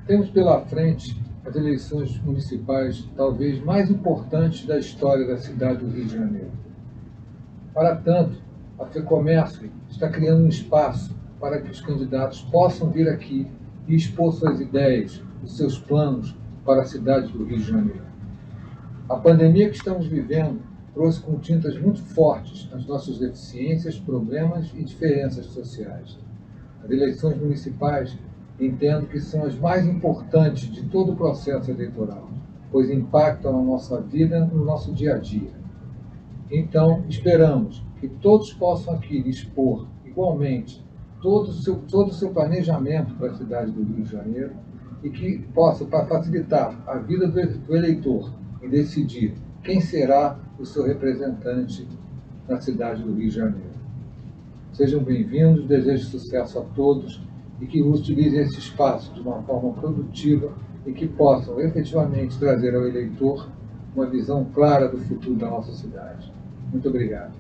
Temos pela frente as eleições municipais talvez mais importantes da história da cidade do Rio de Janeiro. Para tanto, a FEComércio está criando um espaço para que os candidatos possam vir aqui e expor suas ideias, os seus planos para a cidade do Rio de Janeiro. A pandemia que estamos vivendo trouxe com tintas muito fortes as nossas deficiências, problemas e diferenças sociais. As eleições municipais entendo que são as mais importantes de todo o processo eleitoral, pois impactam na nossa vida, no nosso dia a dia. Então, esperamos que todos possam aqui expor igualmente todo o seu planejamento para a cidade do Rio de Janeiro e que possa facilitar a vida do eleitor em decidir quem será o seu representante na cidade do Rio de Janeiro. Sejam bem-vindos, desejo sucesso a todos e que utilizem esse espaço de uma forma produtiva e que possam efetivamente trazer ao eleitor uma visão clara do futuro da nossa cidade. Muito obrigado.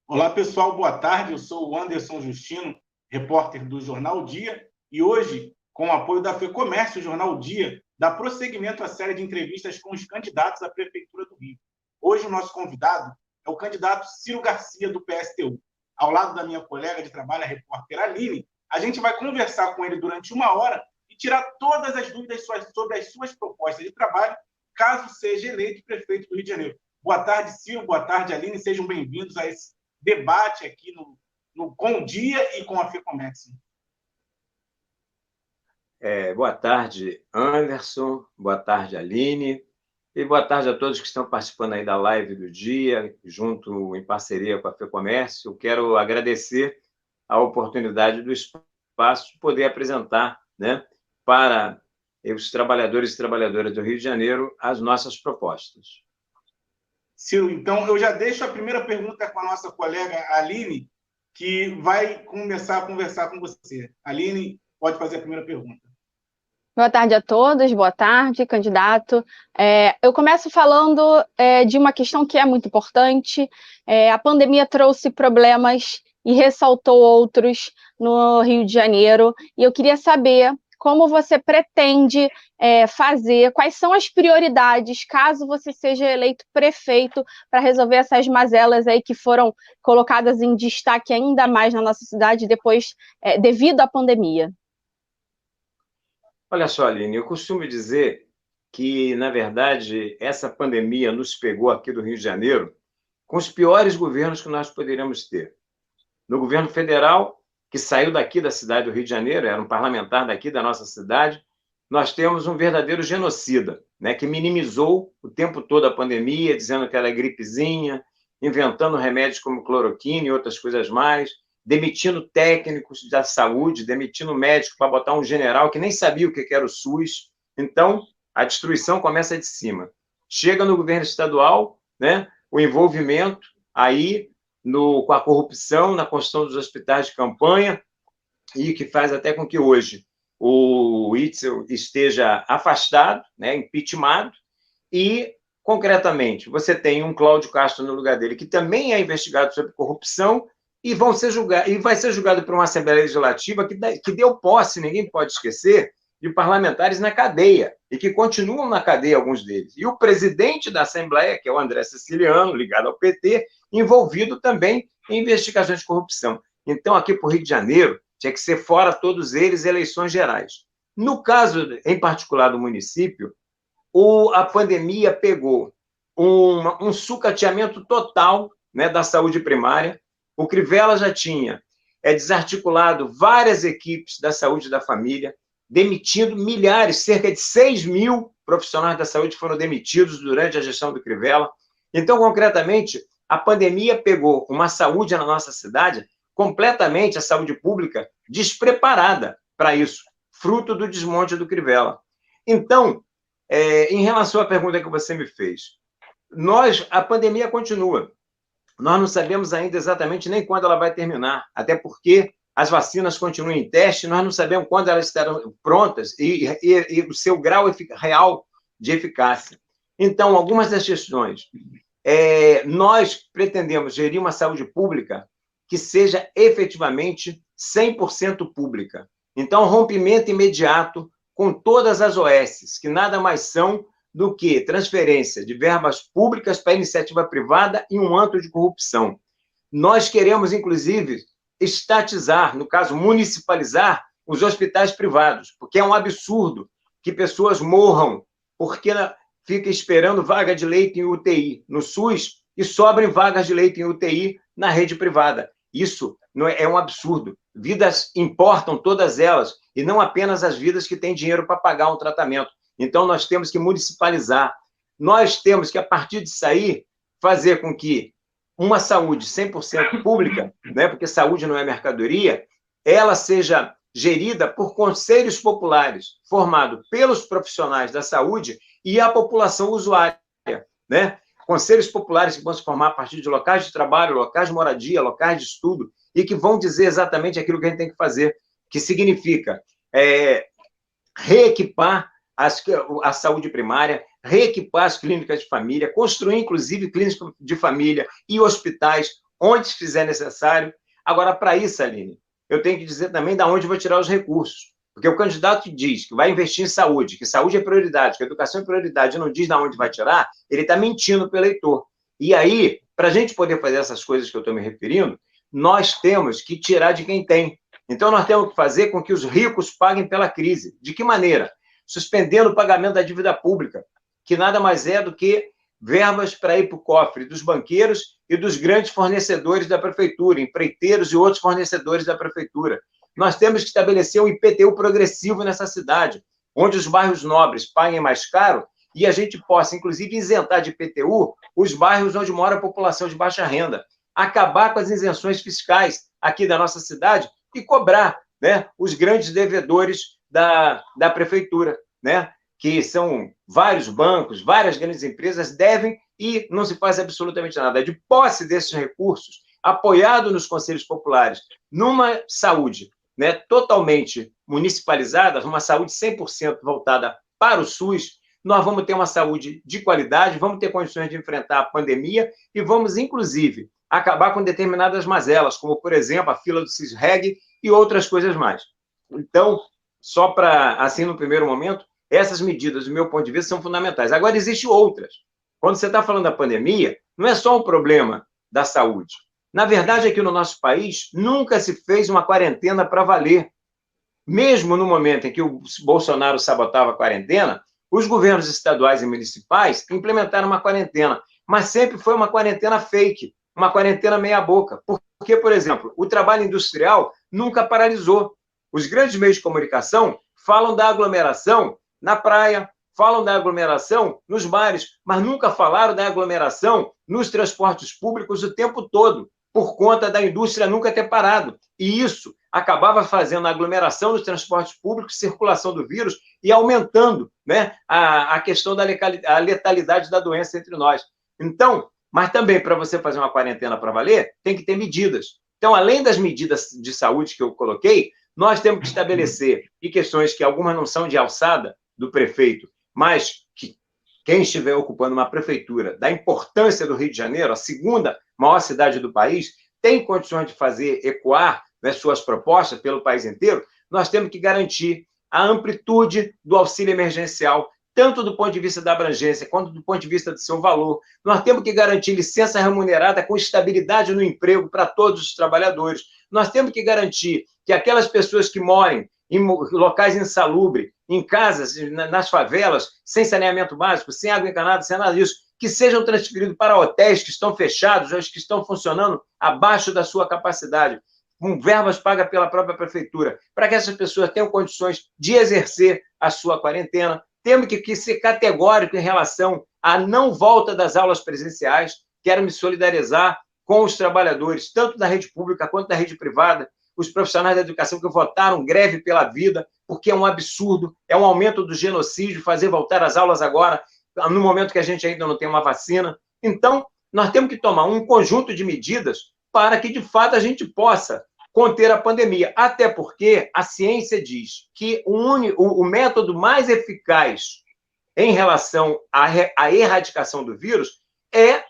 Olá, pessoal, boa tarde. Eu sou o Anderson Justino, repórter do Jornal Dia, e hoje, com o apoio da FEComércio, o Jornal Dia dá prosseguimento à série de entrevistas com os candidatos à Prefeitura do Rio. Hoje, o nosso convidado é o candidato Ciro Garcia, do PSTU. Ao lado da minha colega de trabalho, a repórter Aline, a gente vai conversar com ele durante 1 hora e tirar todas as dúvidas sobre as suas propostas de trabalho, caso seja eleito prefeito do Rio de Janeiro. Boa tarde, Ciro. Boa tarde, Aline. Sejam bem-vindos a esse debate aqui com o Dia e com a FEComércio. Boa tarde, Anderson. Boa tarde, Aline. E boa tarde a todos que estão participando aí da live do Dia, junto em parceria com a FEComércio. Quero agradecer a oportunidade do espaço de poder apresentar, né, para os trabalhadores e trabalhadoras do Rio de Janeiro as nossas propostas. Ciro, então eu já deixo a primeira pergunta com a nossa colega Aline, que vai começar a conversar com você. Aline, pode fazer a primeira pergunta. Boa tarde a todos, boa tarde, candidato. Eu começo falando de uma questão que é muito importante. A pandemia trouxe problemas e ressaltou outros no Rio de Janeiro, e eu queria saber como você pretende fazer, quais são as prioridades, caso você seja eleito prefeito, para resolver essas mazelas aí que foram colocadas em destaque ainda mais na nossa cidade devido à pandemia. Olha só, Aline, eu costumo dizer que, na verdade, essa pandemia nos pegou aqui do Rio de Janeiro com os piores governos que nós poderíamos ter. No governo federal, que saiu daqui da cidade do Rio de Janeiro, era um parlamentar daqui da nossa cidade, nós temos um verdadeiro genocida, né, que minimizou o tempo todo a pandemia, dizendo que era gripezinha, inventando remédios como cloroquina e outras coisas mais, demitindo técnicos da saúde, demitindo médicos para botar um general que nem sabia o que era o SUS. Então, a destruição começa de cima. Chega no governo estadual, né, o envolvimento aí com a corrupção na construção dos hospitais de campanha, e que faz até com que hoje o Itzel esteja afastado, né, impeachmentado, e, concretamente, você tem um Cláudio Castro no lugar dele, que também é investigado sobre corrupção, e vai ser julgado por uma Assembleia Legislativa que deu posse, ninguém pode esquecer, de parlamentares na cadeia, e que continuam na cadeia, alguns deles. E o presidente da Assembleia, que é o André Siciliano, ligado ao PT, envolvido também em investigações de corrupção. Então, aqui para o Rio de Janeiro, tinha que ser fora todos eles eleições gerais. No caso, em particular, do município, a pandemia pegou um sucateamento total, né, da saúde primária. O Crivella já tinha desarticulado várias equipes da saúde da família, demitindo milhares, cerca de 6.000 profissionais da saúde foram demitidos durante a gestão do Crivella. Então, concretamente, a pandemia pegou uma saúde na nossa cidade completamente, a saúde pública, despreparada para isso, fruto do desmonte do Crivella. Então, em relação à pergunta que você me fez, a pandemia continua. Nós não sabemos ainda exatamente nem quando ela vai terminar, até porque as vacinas continuam em teste, nós não sabemos quando elas estarão prontas e o seu grau real de eficácia. Então, algumas das questões nós pretendemos gerir uma saúde pública que seja efetivamente 100% pública. Então, rompimento imediato com todas as OSs, que nada mais são do que transferência de verbas públicas para iniciativa privada e um antro de corrupção. Nós queremos, inclusive, estatizar, no caso, municipalizar os hospitais privados, porque é um absurdo que pessoas morram porque fica esperando vaga de leito em UTI no SUS e sobrem vagas de leito em UTI na rede privada. Isso é um absurdo. Vidas importam, todas elas, e não apenas as vidas que têm dinheiro para pagar um tratamento. Então, nós temos que municipalizar. Nós temos que, a partir disso aí, fazer com que uma saúde 100% pública, né, porque saúde não é mercadoria, ela seja gerida por conselhos populares, formados pelos profissionais da saúde e a população usuária, né? Conselhos populares que vão se formar a partir de locais de trabalho, locais de moradia, locais de estudo, e que vão dizer exatamente aquilo que a gente tem que fazer, que significa reequipar a saúde primária, reequipar as clínicas de família, construir, inclusive, clínicas de família e hospitais, onde se fizer necessário. Agora, para isso, Aline, eu tenho que dizer também de onde eu vou tirar os recursos. Porque o candidato que diz que vai investir em saúde, que saúde é prioridade, que educação é prioridade, e não diz de onde vai tirar, ele está mentindo para o eleitor. E aí, para a gente poder fazer essas coisas que eu estou me referindo, nós temos que tirar de quem tem. Então, nós temos que fazer com que os ricos paguem pela crise. De que maneira? Suspendendo o pagamento da dívida pública, que nada mais é do que verbas para ir para o cofre dos banqueiros e dos grandes fornecedores da prefeitura, empreiteiros e outros fornecedores da prefeitura. Nós temos que estabelecer um IPTU progressivo nessa cidade, onde os bairros nobres paguem mais caro e a gente possa, inclusive, isentar de IPTU os bairros onde mora a população de baixa renda. Acabar com as isenções fiscais aqui da nossa cidade e cobrar, né, os grandes devedores da prefeitura, né, que são vários bancos, várias grandes empresas, devem e não se faz absolutamente nada. De posse desses recursos, apoiado nos conselhos populares, numa saúde, né, totalmente municipalizada, uma saúde 100% voltada para o SUS, nós vamos ter uma saúde de qualidade, vamos ter condições de enfrentar a pandemia e vamos, inclusive, acabar com determinadas mazelas, como, por exemplo, a fila do CISREG e outras coisas mais. Então, só para, assim, no primeiro momento, essas medidas, do meu ponto de vista, são fundamentais. Agora, existem outras. Quando você está falando da pandemia, não é só um problema da saúde. Na verdade, aqui no nosso país, nunca se fez uma quarentena para valer. Mesmo no momento em que o Bolsonaro sabotava a quarentena, os governos estaduais e municipais implementaram uma quarentena, mas sempre foi uma quarentena fake, uma quarentena meia-boca. Porque, por exemplo, o trabalho industrial nunca paralisou. Os grandes meios de comunicação falam da aglomeração na praia, falam da aglomeração nos bares, mas nunca falaram da aglomeração nos transportes públicos o tempo todo, por conta da indústria nunca ter parado. E isso acabava fazendo a aglomeração dos transportes públicos, circulação do vírus e aumentando, né, a questão da letalidade da doença entre nós. Então, mas também, para você fazer uma quarentena para valer, tem que ter medidas. Então, além das medidas de saúde que eu coloquei, nós temos que estabelecer, e questões que algumas não são de alçada do prefeito, mas que quem estiver ocupando uma prefeitura da importância do Rio de Janeiro, a segunda maior cidade do país, tem condições de fazer ecoar, né, suas propostas pelo país inteiro, nós temos que garantir a amplitude do auxílio emergencial, tanto do ponto de vista da abrangência, quanto do ponto de vista do seu valor. Nós temos que garantir licença remunerada com estabilidade no emprego para todos os trabalhadores. Nós temos que garantir que aquelas pessoas que morem em locais insalubres, em casas, nas favelas, sem saneamento básico, sem água encanada, sem nada disso, que sejam transferidos para hotéis que estão fechados, ou que estão funcionando abaixo da sua capacidade, com verbas pagas pela própria prefeitura, para que essas pessoas tenham condições de exercer a sua quarentena. Temos que ser categórico em relação à não volta das aulas presenciais. Quero me solidarizar com os trabalhadores, tanto da rede pública quanto da rede privada, os profissionais da educação que votaram greve pela vida, porque é um absurdo, é um aumento do genocídio fazer voltar às aulas agora, no momento que a gente ainda não tem uma vacina. Então, nós temos que tomar um conjunto de medidas para que, de fato, a gente possa conter a pandemia. Até porque a ciência diz que o método mais eficaz em relação à erradicação do vírus é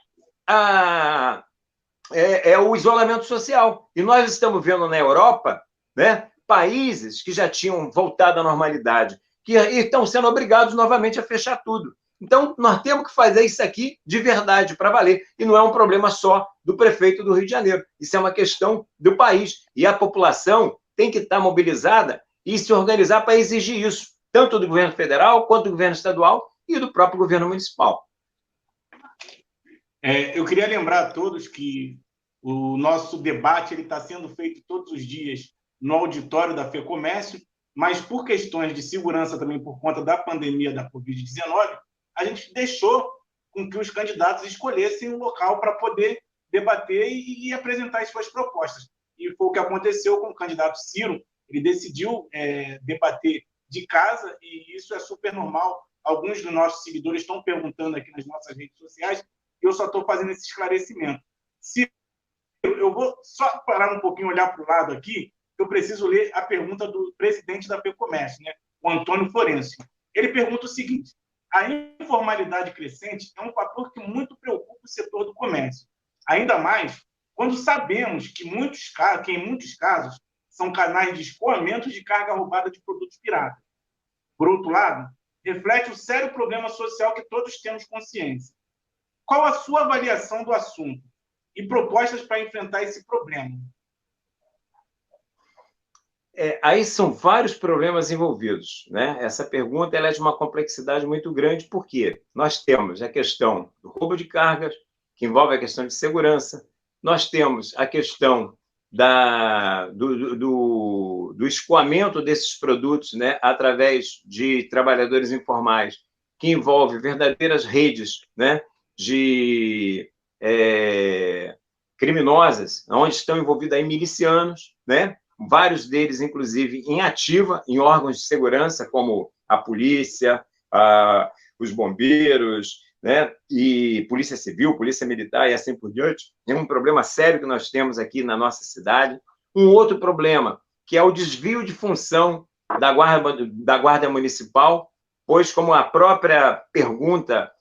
o isolamento social. E nós estamos vendo na Europa, né, países que já tinham voltado à normalidade, que estão sendo obrigados novamente a fechar tudo. Então, nós temos que fazer isso aqui de verdade, para valer. E não é um problema só do prefeito do Rio de Janeiro. Isso é uma questão do país. E a população tem que estar mobilizada e se organizar para exigir isso, tanto do governo federal, quanto do governo estadual e do próprio governo municipal. Eu queria lembrar a todos que o nosso debate está sendo feito todos os dias no auditório da FEComércio, mas por questões de segurança também, por conta da pandemia da Covid-19, a gente deixou com que os candidatos escolhessem um local para poder debater e apresentar as suas propostas. E foi o que aconteceu com o candidato Ciro. Ele decidiu debater de casa, e isso é super normal. Alguns dos nossos seguidores estão perguntando aqui nas nossas redes sociais, e eu só estou fazendo esse esclarecimento. Ciro, eu vou só parar um pouquinho, olhar para o lado aqui, eu preciso ler a pergunta do presidente da FEComércio, né, o Antônio Florencio. Ele pergunta o seguinte: a informalidade crescente é um fator que muito preocupa o setor do comércio, ainda mais quando sabemos que em muitos casos são canais de escoamento de carga roubada de produtos piratas. Por outro lado, reflete o sério problema social que todos temos consciência. Qual a sua avaliação do assunto e propostas para enfrentar esse problema? Aí são vários problemas envolvidos, né? Essa pergunta ela é de uma complexidade muito grande, porque nós temos a questão do roubo de cargas, que envolve a questão de segurança, nós temos a questão do escoamento desses produtos, né, através de trabalhadores informais, que envolve verdadeiras redes, né, de criminosas, onde estão envolvidos aí milicianos, né, vários deles, inclusive, em ativa, em órgãos de segurança, como a polícia, os bombeiros, né, e polícia civil, polícia militar e assim por diante. É um problema sério que nós temos aqui na nossa cidade. Um outro problema, que é o desvio de função da Guarda Municipal, pois, como a própria pergunta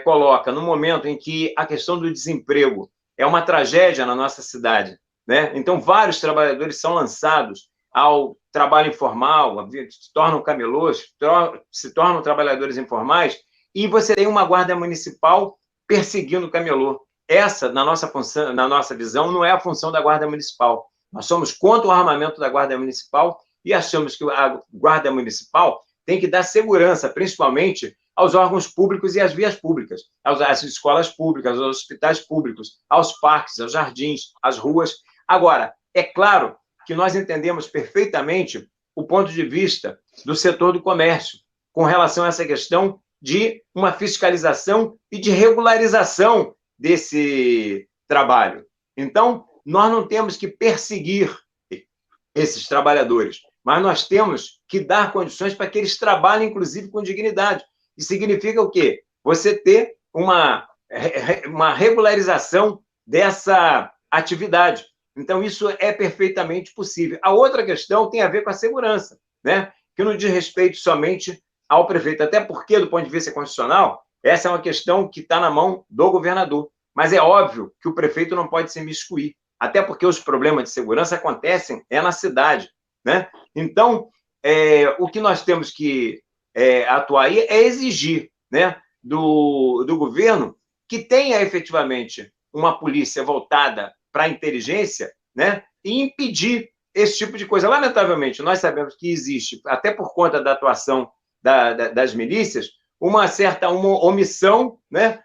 coloca, no momento em que a questão do desemprego é uma tragédia na nossa cidade, né? Então, vários trabalhadores são lançados ao trabalho informal, se tornam camelôs, se tornam trabalhadores informais, e você tem uma guarda municipal perseguindo o camelô. Essa, na nossa visão, não é a função da guarda municipal. Nós somos contra o armamento da guarda municipal e achamos que a guarda municipal tem que dar segurança, principalmente aos órgãos públicos e às vias públicas, às escolas públicas, aos hospitais públicos, aos parques, aos jardins, às ruas. Agora, é claro que nós entendemos perfeitamente o ponto de vista do setor do comércio com relação a essa questão de uma fiscalização e de regularização desse trabalho. Então, nós não temos que perseguir esses trabalhadores, mas nós temos que dar condições para que eles trabalhem, inclusive, com dignidade. Isso significa o quê? Você ter uma regularização dessa atividade. Então, isso é perfeitamente possível. A outra questão tem a ver com a segurança, né? Que não diz respeito somente ao prefeito, até porque, do ponto de vista constitucional, essa é uma questão que está na mão do governador. Mas é óbvio que o prefeito não pode se imiscuir, até porque os problemas de segurança acontecem na cidade, né? Então, o que nós temos que atuar aí é exigir, né, do governo que tenha efetivamente uma polícia voltada para a inteligência, né, e impedir esse tipo de coisa. Lamentavelmente, nós sabemos que existe, até por conta da atuação das milícias, uma certa omissão, né,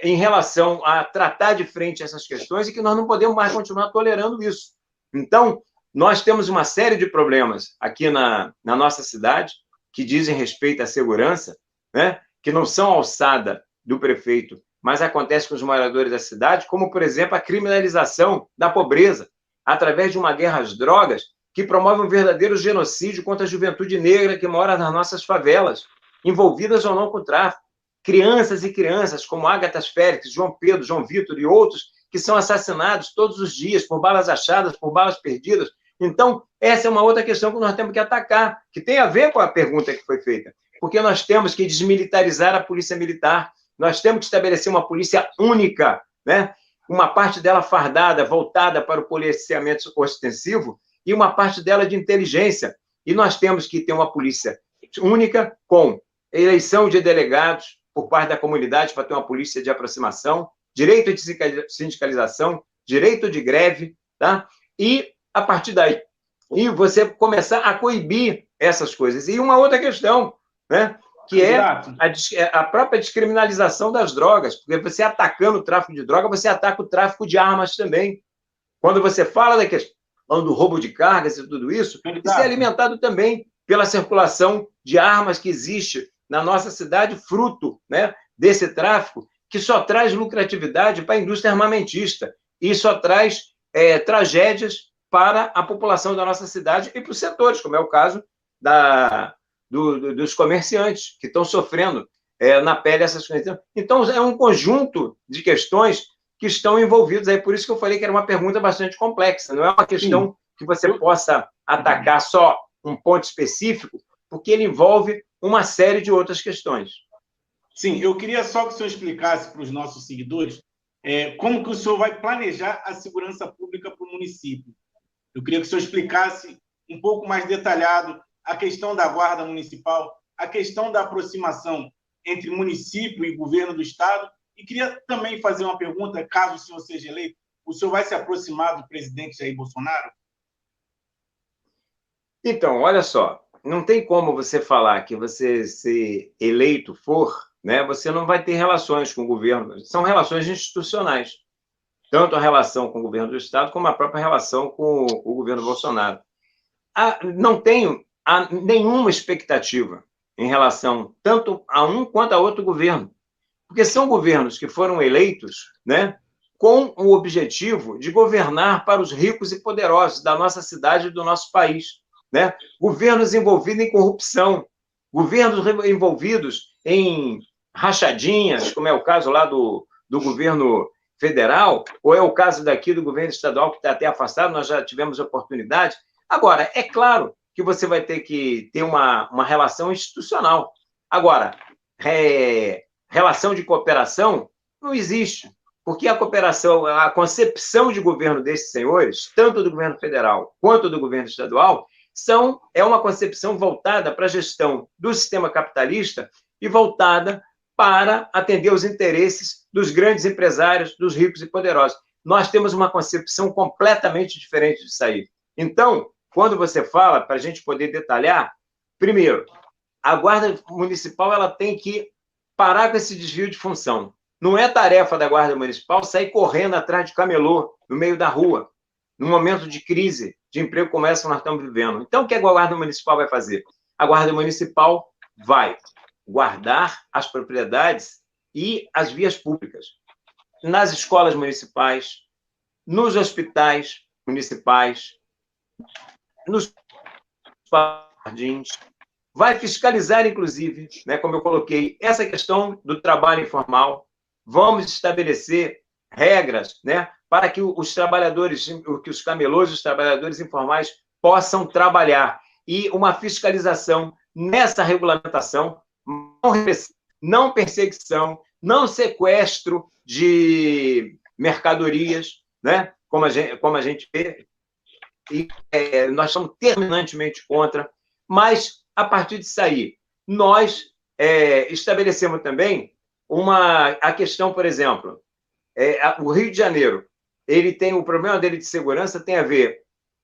em relação a tratar de frente essas questões e que nós não podemos mais continuar tolerando isso. Então, nós temos uma série de problemas aqui na nossa cidade que dizem respeito à segurança, né, que não são alçada do prefeito, mas acontece com os moradores da cidade, como, por exemplo, a criminalização da pobreza, através de uma guerra às drogas que promove um verdadeiro genocídio contra a juventude negra que mora nas nossas favelas, envolvidas ou não com o tráfico. Crianças e crianças como Ágata Félix, João Pedro, João Vitor e outros que são assassinados todos os dias por balas achadas, por balas perdidas. Então, essa é uma outra questão que nós temos que atacar, que tem a ver com a pergunta que foi feita, porque nós temos que desmilitarizar a polícia militar, nós temos que estabelecer uma polícia única, né? Uma parte dela fardada, voltada para o policiamento ostensivo, e uma parte dela de inteligência. E nós temos que ter uma polícia única, com eleição de delegados por parte da comunidade, para ter uma polícia de aproximação, direito de sindicalização, direito de greve, tá? E, a partir daí, e você começar a coibir essas coisas. E uma outra questão, né? Que é a própria descriminalização das drogas, porque você atacando o tráfico de droga, você ataca o tráfico de armas também. Quando você fala da questão do roubo de cargas e tudo isso, isso é alimentado também pela circulação de armas que existe na nossa cidade, fruto, né, desse tráfico, que só traz lucratividade para a indústria armamentista e só traz tragédias para a população da nossa cidade e para os setores, como é o caso dos comerciantes, que estão sofrendo na pele essas coisas. Então, é um conjunto de questões que estão envolvidas aí. Por isso que eu falei que era uma pergunta bastante complexa. Não é uma questão que você possa atacar só um ponto específico, porque ele envolve uma série de outras questões. Sim, eu queria só que o senhor explicasse para os nossos seguidores como que o senhor vai planejar a segurança pública para o município. Eu queria que o senhor explicasse um pouco mais detalhado a questão da guarda municipal, a questão da aproximação entre município e governo do Estado. E queria também fazer uma pergunta, caso o senhor seja eleito, o senhor vai se aproximar do presidente Jair Bolsonaro? Então, olha só, não tem como você falar que você, se eleito for, né, você não vai ter relações com o governo. São relações institucionais, tanto a relação com o governo do Estado como a própria relação com o governo Bolsonaro. Não tenho nenhuma expectativa em relação tanto a um quanto a outro governo, porque são governos que foram eleitos, né, com o objetivo de governar para os ricos e poderosos da nossa cidade e do nosso país, né? Governos envolvidos em corrupção, governos envolvidos em rachadinhas, como é o caso lá do governo federal, ou é o caso daqui do governo estadual, que está até afastado, nós já tivemos oportunidade. Agora, é claro que você vai ter que ter uma relação institucional. Agora, relação de cooperação não existe, porque a cooperação, a concepção de governo desses senhores, tanto do governo federal quanto do governo estadual, é uma concepção voltada para a gestão do sistema capitalista e voltada para atender os interesses dos grandes empresários, dos ricos e poderosos. Nós temos uma concepção completamente diferente disso aí. Então, quando você fala, para a gente poder detalhar, primeiro, a Guarda Municipal ela tem que parar com esse desvio de função. Não é tarefa da Guarda Municipal sair correndo atrás de camelô no meio da rua, num momento de crise, de emprego como essa que nós estamos vivendo. Então, o que a Guarda Municipal vai fazer? A Guarda Municipal vai guardar as propriedades e as vias públicas nas escolas municipais, nos hospitais municipais, nos jardins, vai fiscalizar, inclusive, né, como eu coloquei, essa questão do trabalho informal. Vamos estabelecer regras, né, para que os trabalhadores, que os camelôs, os trabalhadores informais possam trabalhar. E uma fiscalização nessa regulamentação, não perseguição, não sequestro de mercadorias, né, como a gente vê, e nós somos terminantemente contra, mas, a partir disso aí, nós estabelecemos também a questão, por exemplo, o Rio de Janeiro, ele tem o problema dele de segurança, tem a ver,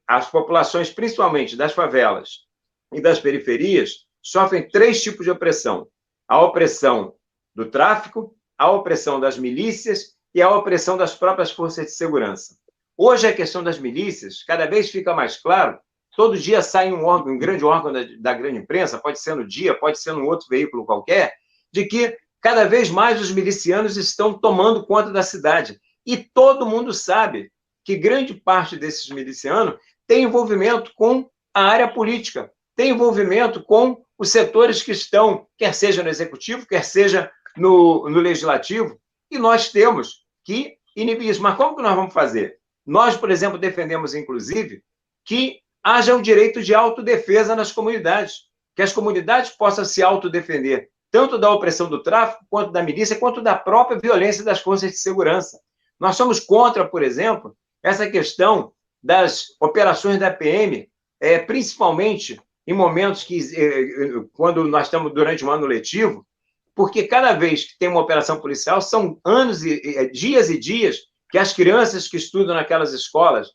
as populações, principalmente das favelas e das periferias, sofrem 3 tipos de opressão. A opressão do tráfico, a opressão das milícias e a opressão das próprias forças de segurança. Hoje, a questão das milícias, cada vez fica mais claro, todo dia sai um grande órgão da grande imprensa, pode ser no Dia, pode ser num outro veículo qualquer, de que cada vez mais os milicianos estão tomando conta da cidade. E todo mundo sabe que grande parte desses milicianos tem envolvimento com a área política, tem envolvimento com os setores que estão, quer seja no executivo, quer seja no legislativo, e nós temos que inibir isso. Mas como que nós vamos fazer? Nós, por exemplo, defendemos, inclusive, que haja um direito de autodefesa nas comunidades, que as comunidades possam se autodefender, tanto da opressão do tráfico, quanto da milícia, quanto da própria violência das forças de segurança. Nós somos contra, por exemplo, essa questão das operações da PM, principalmente em momentos quando nós estamos durante um ano letivo, porque cada vez que tem uma operação policial, são dias e dias que as crianças que estudam naquelas escolas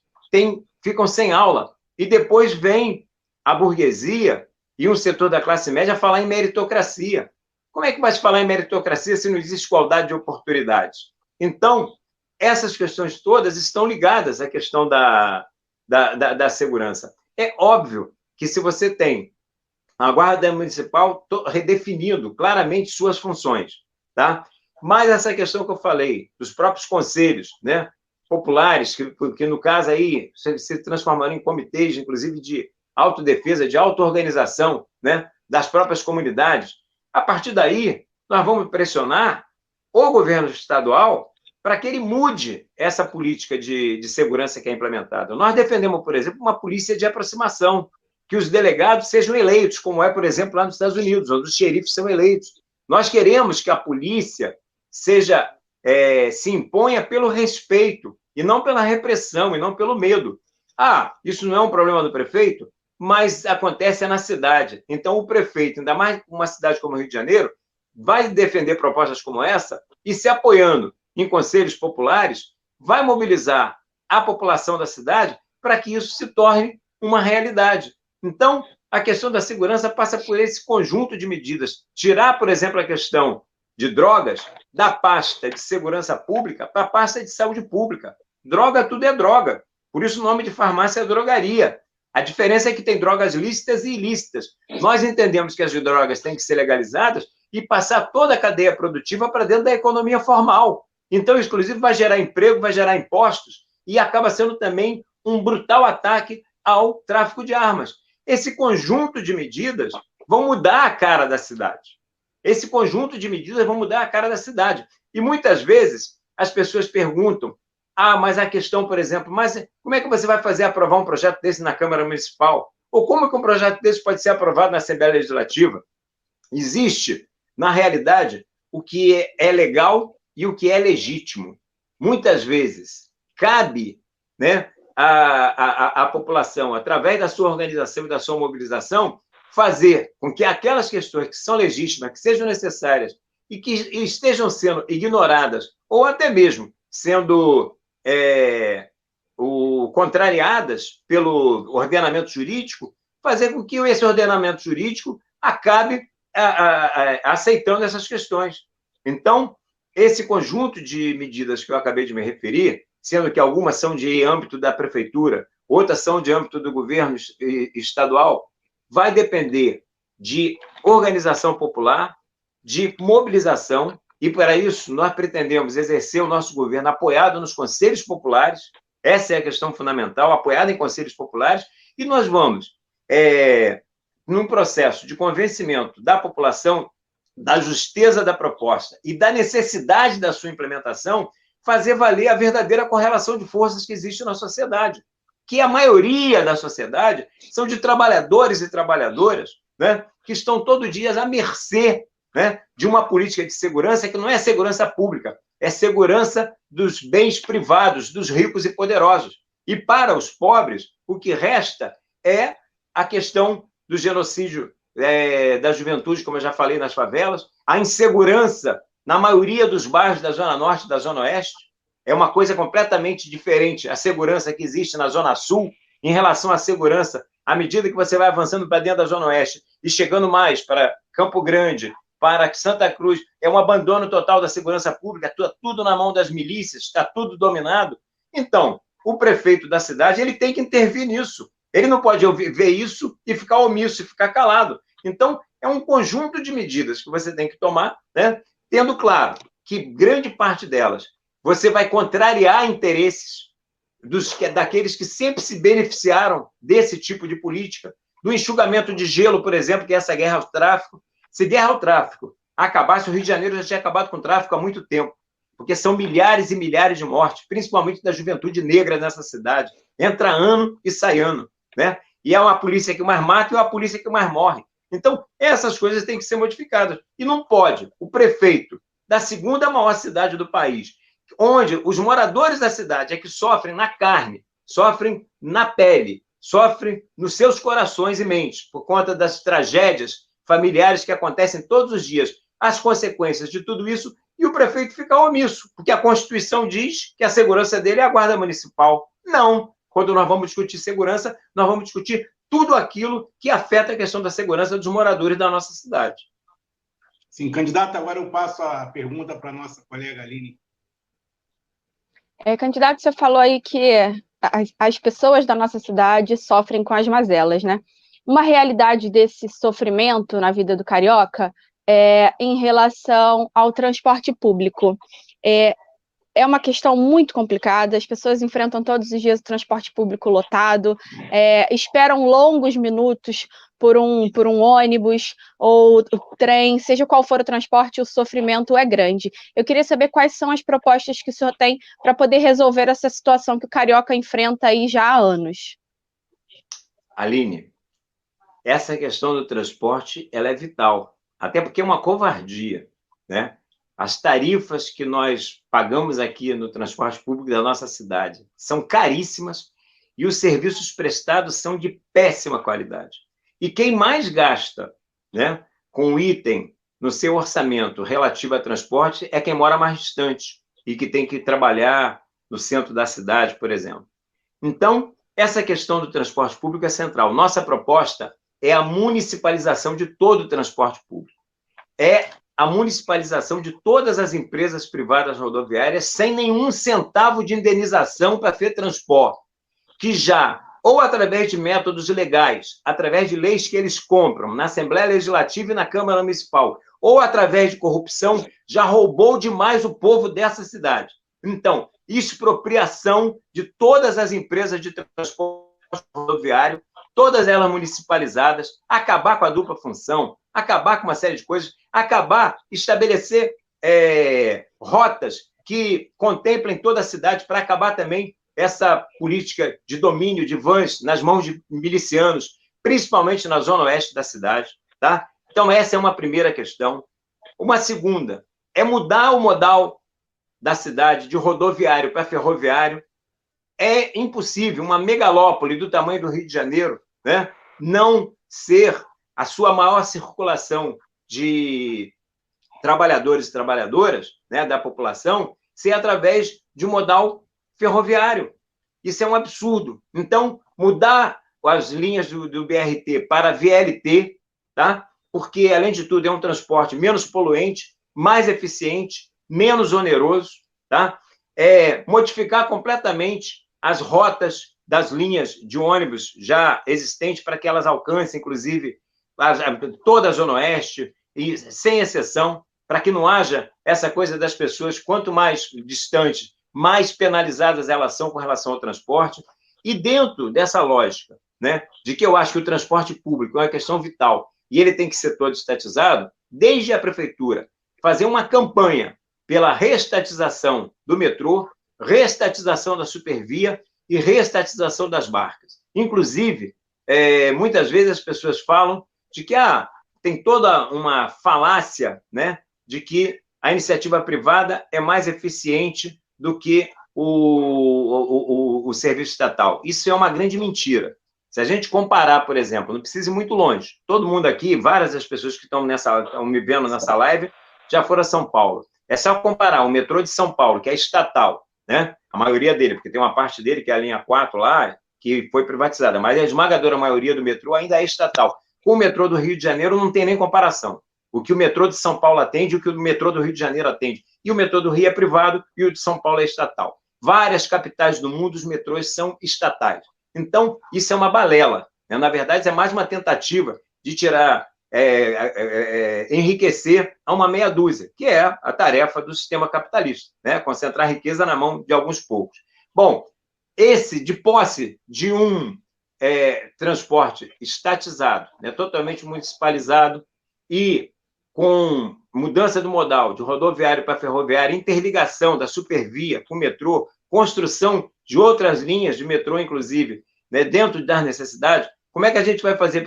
ficam sem aula, e depois vem a burguesia e um setor da classe média falar em meritocracia. Como é que vai se falar em meritocracia se não existe igualdade de oportunidades? Então, essas questões todas estão ligadas à questão da segurança. É óbvio que se você tem a Guarda Municipal redefinindo claramente suas funções, tá? Mas essa questão que eu falei, dos próprios conselhos, né, populares, que no caso aí se transformaram em comitês, inclusive de autodefesa, de auto-organização, né, das próprias comunidades, a partir daí nós vamos pressionar o governo estadual para que ele mude essa política de segurança que é implementada. Nós defendemos, por exemplo, uma polícia de aproximação, que os delegados sejam eleitos, como é, por exemplo, lá nos Estados Unidos, onde os xerifes são eleitos. Nós queremos que a polícia se imponha pelo respeito, e não pela repressão, e não pelo medo. Isso não é um problema do prefeito, mas acontece na cidade. Então, o prefeito, ainda mais uma cidade como o Rio de Janeiro, vai defender propostas como essa e, se apoiando em conselhos populares, vai mobilizar a população da cidade para que isso se torne uma realidade. Então, a questão da segurança passa por esse conjunto de medidas. Tirar, por exemplo, a questão de drogas da pasta de segurança pública para a pasta de saúde pública. Droga, tudo é droga. Por isso o nome de farmácia é drogaria. A diferença é que tem drogas lícitas e ilícitas. Nós entendemos que as drogas têm que ser legalizadas e passar toda a cadeia produtiva para dentro da economia formal. Então, isso, inclusive, vai gerar emprego, vai gerar impostos e acaba sendo também um brutal ataque ao tráfico de armas. Esse conjunto de medidas vão mudar a cara da cidade. Esse conjunto de medidas vão mudar a cara da cidade. E muitas vezes as pessoas perguntam: mas a questão, por exemplo, mas como é que você vai fazer aprovar um projeto desse na Câmara Municipal? Ou como que um projeto desse pode ser aprovado na Assembleia Legislativa? Existe, na realidade, o que é legal e o que é legítimo. Muitas vezes cabe, né, a população, através da sua organização e da sua mobilização, fazer com que aquelas questões que são legítimas, que sejam necessárias e que estejam sendo ignoradas ou até mesmo sendo contrariadas pelo ordenamento jurídico, fazer com que esse ordenamento jurídico acabe aceitando essas questões. Então, esse conjunto de medidas que eu acabei de me referir, sendo que algumas são de âmbito da prefeitura, outras são de âmbito do governo estadual, vai depender de organização popular, de mobilização, e para isso nós pretendemos exercer o nosso governo apoiado nos conselhos populares. Essa é a questão fundamental, apoiado em conselhos populares, e nós vamos, num processo de convencimento da população da justeza da proposta e da necessidade da sua implementação, fazer valer a verdadeira correlação de forças que existe na sociedade, que a maioria da sociedade são de trabalhadores e trabalhadoras, né, que estão todo dia à mercê, né, de uma política de segurança que não é segurança pública, é segurança dos bens privados, dos ricos e poderosos. E para os pobres, o que resta é a questão do genocídio da juventude, como eu já falei, nas favelas, a insegurança na maioria dos bairros da Zona Norte e da Zona Oeste. É uma coisa completamente diferente a segurança que existe na Zona Sul em relação à segurança à medida que você vai avançando para dentro da Zona Oeste e chegando mais para Campo Grande, para Santa Cruz, é um abandono total da segurança pública, está tudo na mão das milícias, está tudo dominado. Então, o prefeito da cidade ele tem que intervir nisso. Ele não pode ver isso e ficar omisso, e ficar calado. Então, é um conjunto de medidas que você tem que tomar, né? Tendo claro que grande parte delas você vai contrariar interesses daqueles que sempre se beneficiaram desse tipo de política, do enxugamento de gelo, por exemplo, que é essa guerra ao tráfico. Se guerra ao tráfico acabasse, o Rio de Janeiro já tinha acabado com o tráfico há muito tempo, porque são milhares e milhares de mortes, principalmente da juventude negra nessa cidade. Entra ano e sai ano, né? E é uma polícia que mais mata e uma polícia que mais morre. Então, essas coisas têm que ser modificadas. E não pode o prefeito da segunda maior cidade do país onde os moradores da cidade é que sofrem na carne, sofrem na pele, sofrem nos seus corações e mentes, por conta das tragédias familiares que acontecem todos os dias, as consequências de tudo isso, e o prefeito fica omisso, porque a Constituição diz que a segurança dele é a Guarda Municipal. Não. Quando nós vamos discutir segurança, nós vamos discutir tudo aquilo que afeta a questão da segurança dos moradores da nossa cidade. Sim, candidato, agora eu passo a pergunta para a nossa colega Aline. Candidato, você falou aí que as pessoas da nossa cidade sofrem com as mazelas, né? Uma realidade desse sofrimento na vida do carioca é em relação ao transporte público. É uma questão muito complicada, as pessoas enfrentam todos os dias o transporte público lotado, esperam longos minutos por um ônibus ou trem, seja qual for o transporte, o sofrimento é grande. Eu queria saber quais são as propostas que o senhor tem para poder resolver essa situação que o carioca enfrenta aí já há anos. Aline, essa questão do transporte, ela é vital, até porque é uma covardia, né? As tarifas que nós pagamos aqui no transporte público da nossa cidade são caríssimas e os serviços prestados são de péssima qualidade. E quem mais gasta, né, com item no seu orçamento relativo a transporte é quem mora mais distante e que tem que trabalhar no centro da cidade, por exemplo. Então, essa questão do transporte público é central. Nossa proposta é a municipalização de todo o transporte público. É a municipalização de todas as empresas privadas rodoviárias sem nenhum centavo de indenização para a FETransport, que já, ou através de métodos legais, através de leis que eles compram na Assembleia Legislativa e na Câmara Municipal, ou através de corrupção, já roubou demais o povo dessa cidade. Então, expropriação de todas as empresas de transporte rodoviário, todas elas municipalizadas, acabar com a dupla função, acabar com uma série de coisas, estabelecer rotas que contemplem toda a cidade para acabar também essa política de domínio de vans nas mãos de milicianos, principalmente na zona oeste da cidade, tá? Então, essa é uma primeira questão. Uma segunda é mudar o modal da cidade de rodoviário para ferroviário. É impossível uma megalópole do tamanho do Rio de Janeiro, né, não ser a sua maior circulação de trabalhadores e trabalhadoras, né, da população, ser através de um modal ferroviário. Isso é um absurdo. Então, mudar as linhas do BRT para VLT, tá? Porque, além de tudo, é um transporte menos poluente, mais eficiente, menos oneroso, tá? Modificar completamente as rotas das linhas de ônibus já existentes para que elas alcancem, inclusive, toda a Zona Oeste, e sem exceção, para que não haja essa coisa das pessoas, quanto mais distantes, mais penalizadas elas são com relação ao transporte. E dentro dessa lógica, né, de que eu acho que o transporte público é uma questão vital e ele tem que ser todo estatizado, desde a prefeitura fazer uma campanha pela reestatização do metrô, reestatização da supervia e reestatização das barcas. Inclusive, muitas vezes as pessoas falam de que tem toda uma falácia, né, de que a iniciativa privada é mais eficiente do que o serviço estatal. Isso é uma grande mentira. Se a gente comparar, por exemplo, não precisa ir muito longe, todo mundo aqui, várias das pessoas que estão me vendo nessa live, já foram a São Paulo. É só comparar o metrô de São Paulo, que é estatal, né? A maioria dele, porque tem uma parte dele, que é a linha 4 lá, que foi privatizada, mas a esmagadora maioria do metrô ainda é estatal. Com o metrô do Rio de Janeiro não tem nem comparação. O que o metrô de São Paulo atende, o que o metrô do Rio de Janeiro atende. E o metrô do Rio é privado e o de São Paulo é estatal. Várias capitais do mundo, os metrôs são estatais. Então, isso é uma balela, né? Na verdade, é mais uma tentativa de tirar, enriquecer a uma meia dúzia, que é a tarefa do sistema capitalista, né? Concentrar riqueza na mão de alguns poucos. Bom, de posse de um transporte estatizado, né? Totalmente municipalizado e com mudança do modal de rodoviário para ferroviário, interligação da supervia com o metrô, construção de outras linhas de metrô, inclusive, né, dentro das necessidades, como é que a gente vai fazer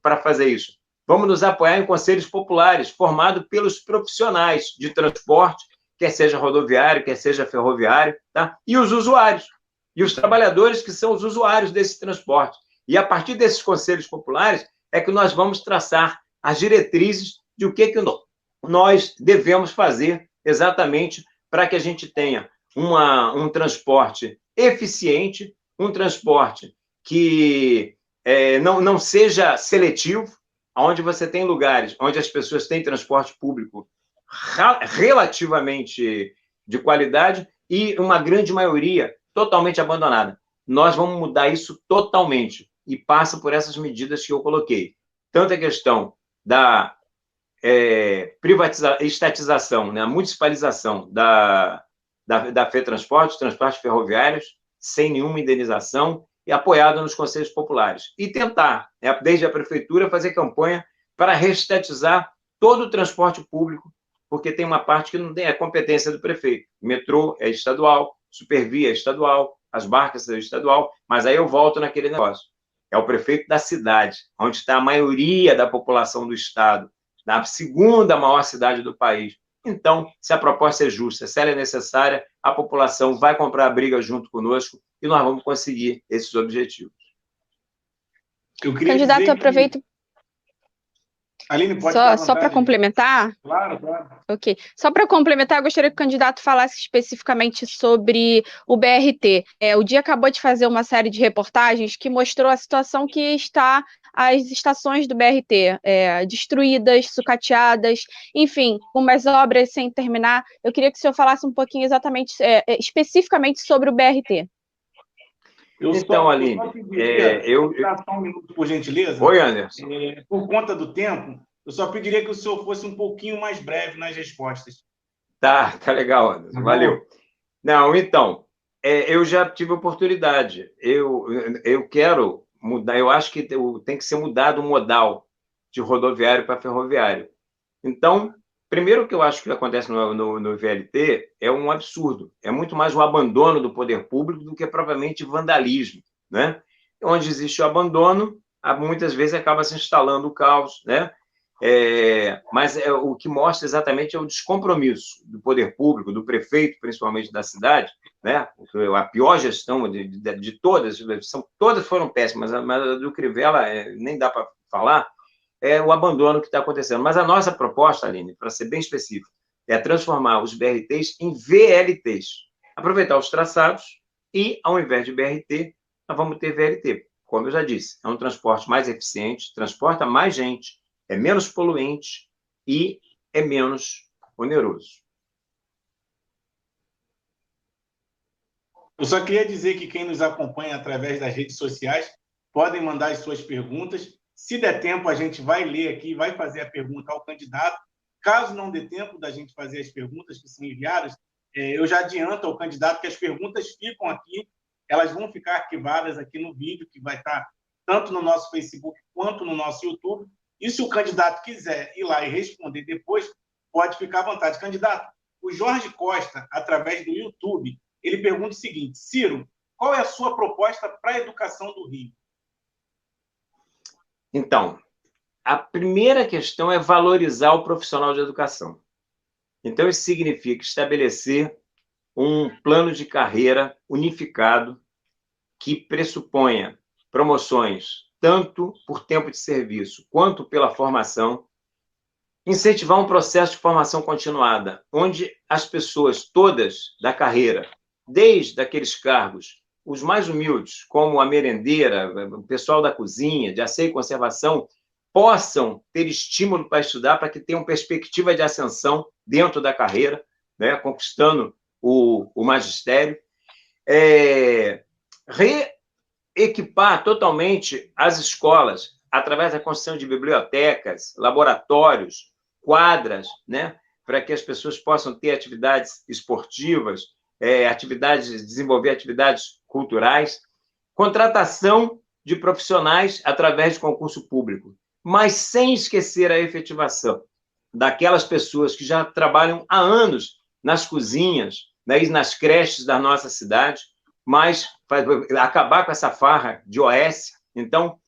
para fazer isso? Vamos nos apoiar em conselhos populares, formados pelos profissionais de transporte, quer seja rodoviário, quer seja ferroviário, tá? E os usuários, e os trabalhadores que são os usuários desse transporte. E a partir desses conselhos populares é que nós vamos traçar as diretrizes de o que nós devemos fazer exatamente para que a gente tenha um transporte eficiente, um transporte que não seja seletivo, onde você tem lugares onde as pessoas têm transporte público relativamente de qualidade e uma grande maioria totalmente abandonada. Nós vamos mudar isso totalmente e passa por essas medidas que eu coloquei. Tanto a questão da estatização, né, a municipalização da FETransporte, transportes ferroviários, sem nenhuma indenização e apoiado nos conselhos populares. E tentar, desde a prefeitura, fazer campanha para reestatizar todo o transporte público, porque tem uma parte que não tem a competência do prefeito. O metrô é estadual, Supervia é estadual, as barcas são estadual, mas aí eu volto naquele negócio. É o prefeito da cidade, onde está a maioria da população do estado, na segunda maior cidade do país. Então, se a proposta é justa, se ela é necessária, a população vai comprar a briga junto conosco e nós vamos conseguir esses objetivos. Eu queria Candidato, dizer aproveito... Aline, pode só para complementar? Claro, claro. Ok. Só para complementar, eu gostaria que o candidato falasse especificamente sobre o BRT. O Dia acabou de fazer uma série de reportagens que mostrou a situação que está as estações do BRT, destruídas, sucateadas, enfim, com as obras sem terminar. Eu queria que o senhor falasse um pouquinho exatamente, especificamente sobre o BRT. Então, Aline, só um minuto, por gentileza. Oi, Anderson. Por conta do tempo, eu só pediria que o senhor fosse um pouquinho mais breve nas respostas. Tá legal, Anderson. Valeu. Não, então, eu já tive oportunidade. Eu quero mudar, eu acho que tem que ser mudado o modal de rodoviário para ferroviário. Então, primeiro que eu acho que acontece no VLT é um absurdo. É muito mais um abandono do poder público do que propriamente vandalismo, né? Onde existe o abandono, muitas vezes acaba se instalando o caos, né? Mas o que mostra exatamente é o descompromisso do poder público, do prefeito, principalmente da cidade, né? A pior gestão de todas, todas foram péssimas, mas a do Crivella nem dá para falar, é o abandono que está acontecendo. Mas a nossa proposta, Aline, para ser bem específico, é transformar os BRTs em VLTs. Aproveitar os traçados e, ao invés de BRT, nós vamos ter VLT. Como eu já disse, é um transporte mais eficiente, transporta mais gente, é menos poluente e é menos oneroso. Eu só queria dizer que quem nos acompanha através das redes sociais podem mandar as suas perguntas. Se der tempo, a gente vai ler aqui, vai fazer a pergunta ao candidato. Caso não dê tempo da gente fazer as perguntas que são enviadas, eu já adianto ao candidato que as perguntas ficam aqui, elas vão ficar arquivadas aqui no vídeo, que vai estar tanto no nosso Facebook quanto no nosso YouTube. E se o candidato quiser ir lá e responder depois, pode ficar à vontade. Candidato, o Jorge Costa, através do YouTube, ele pergunta o seguinte: Ciro, qual é a sua proposta para a educação do Rio? Então, a primeira questão é valorizar o profissional de educação. Então, isso significa estabelecer um plano de carreira unificado que pressuponha promoções tanto por tempo de serviço quanto pela formação, incentivar um processo de formação continuada, onde as pessoas todas da carreira, desde aqueles cargos os mais humildes, como a merendeira, o pessoal da cozinha, de asseio e conservação, possam ter estímulo para estudar, para que tenham perspectiva de ascensão dentro da carreira, né, conquistando o magistério. Reequipar totalmente as escolas através da construção de bibliotecas, laboratórios, quadras, né, para que as pessoas possam ter atividades esportivas, desenvolver atividades culturais, contratação de profissionais através de concurso público, mas sem esquecer a efetivação daquelas pessoas que já trabalham há anos nas cozinhas, né, e nas creches da nossa cidade, mas acabar com essa farra de OS. Então,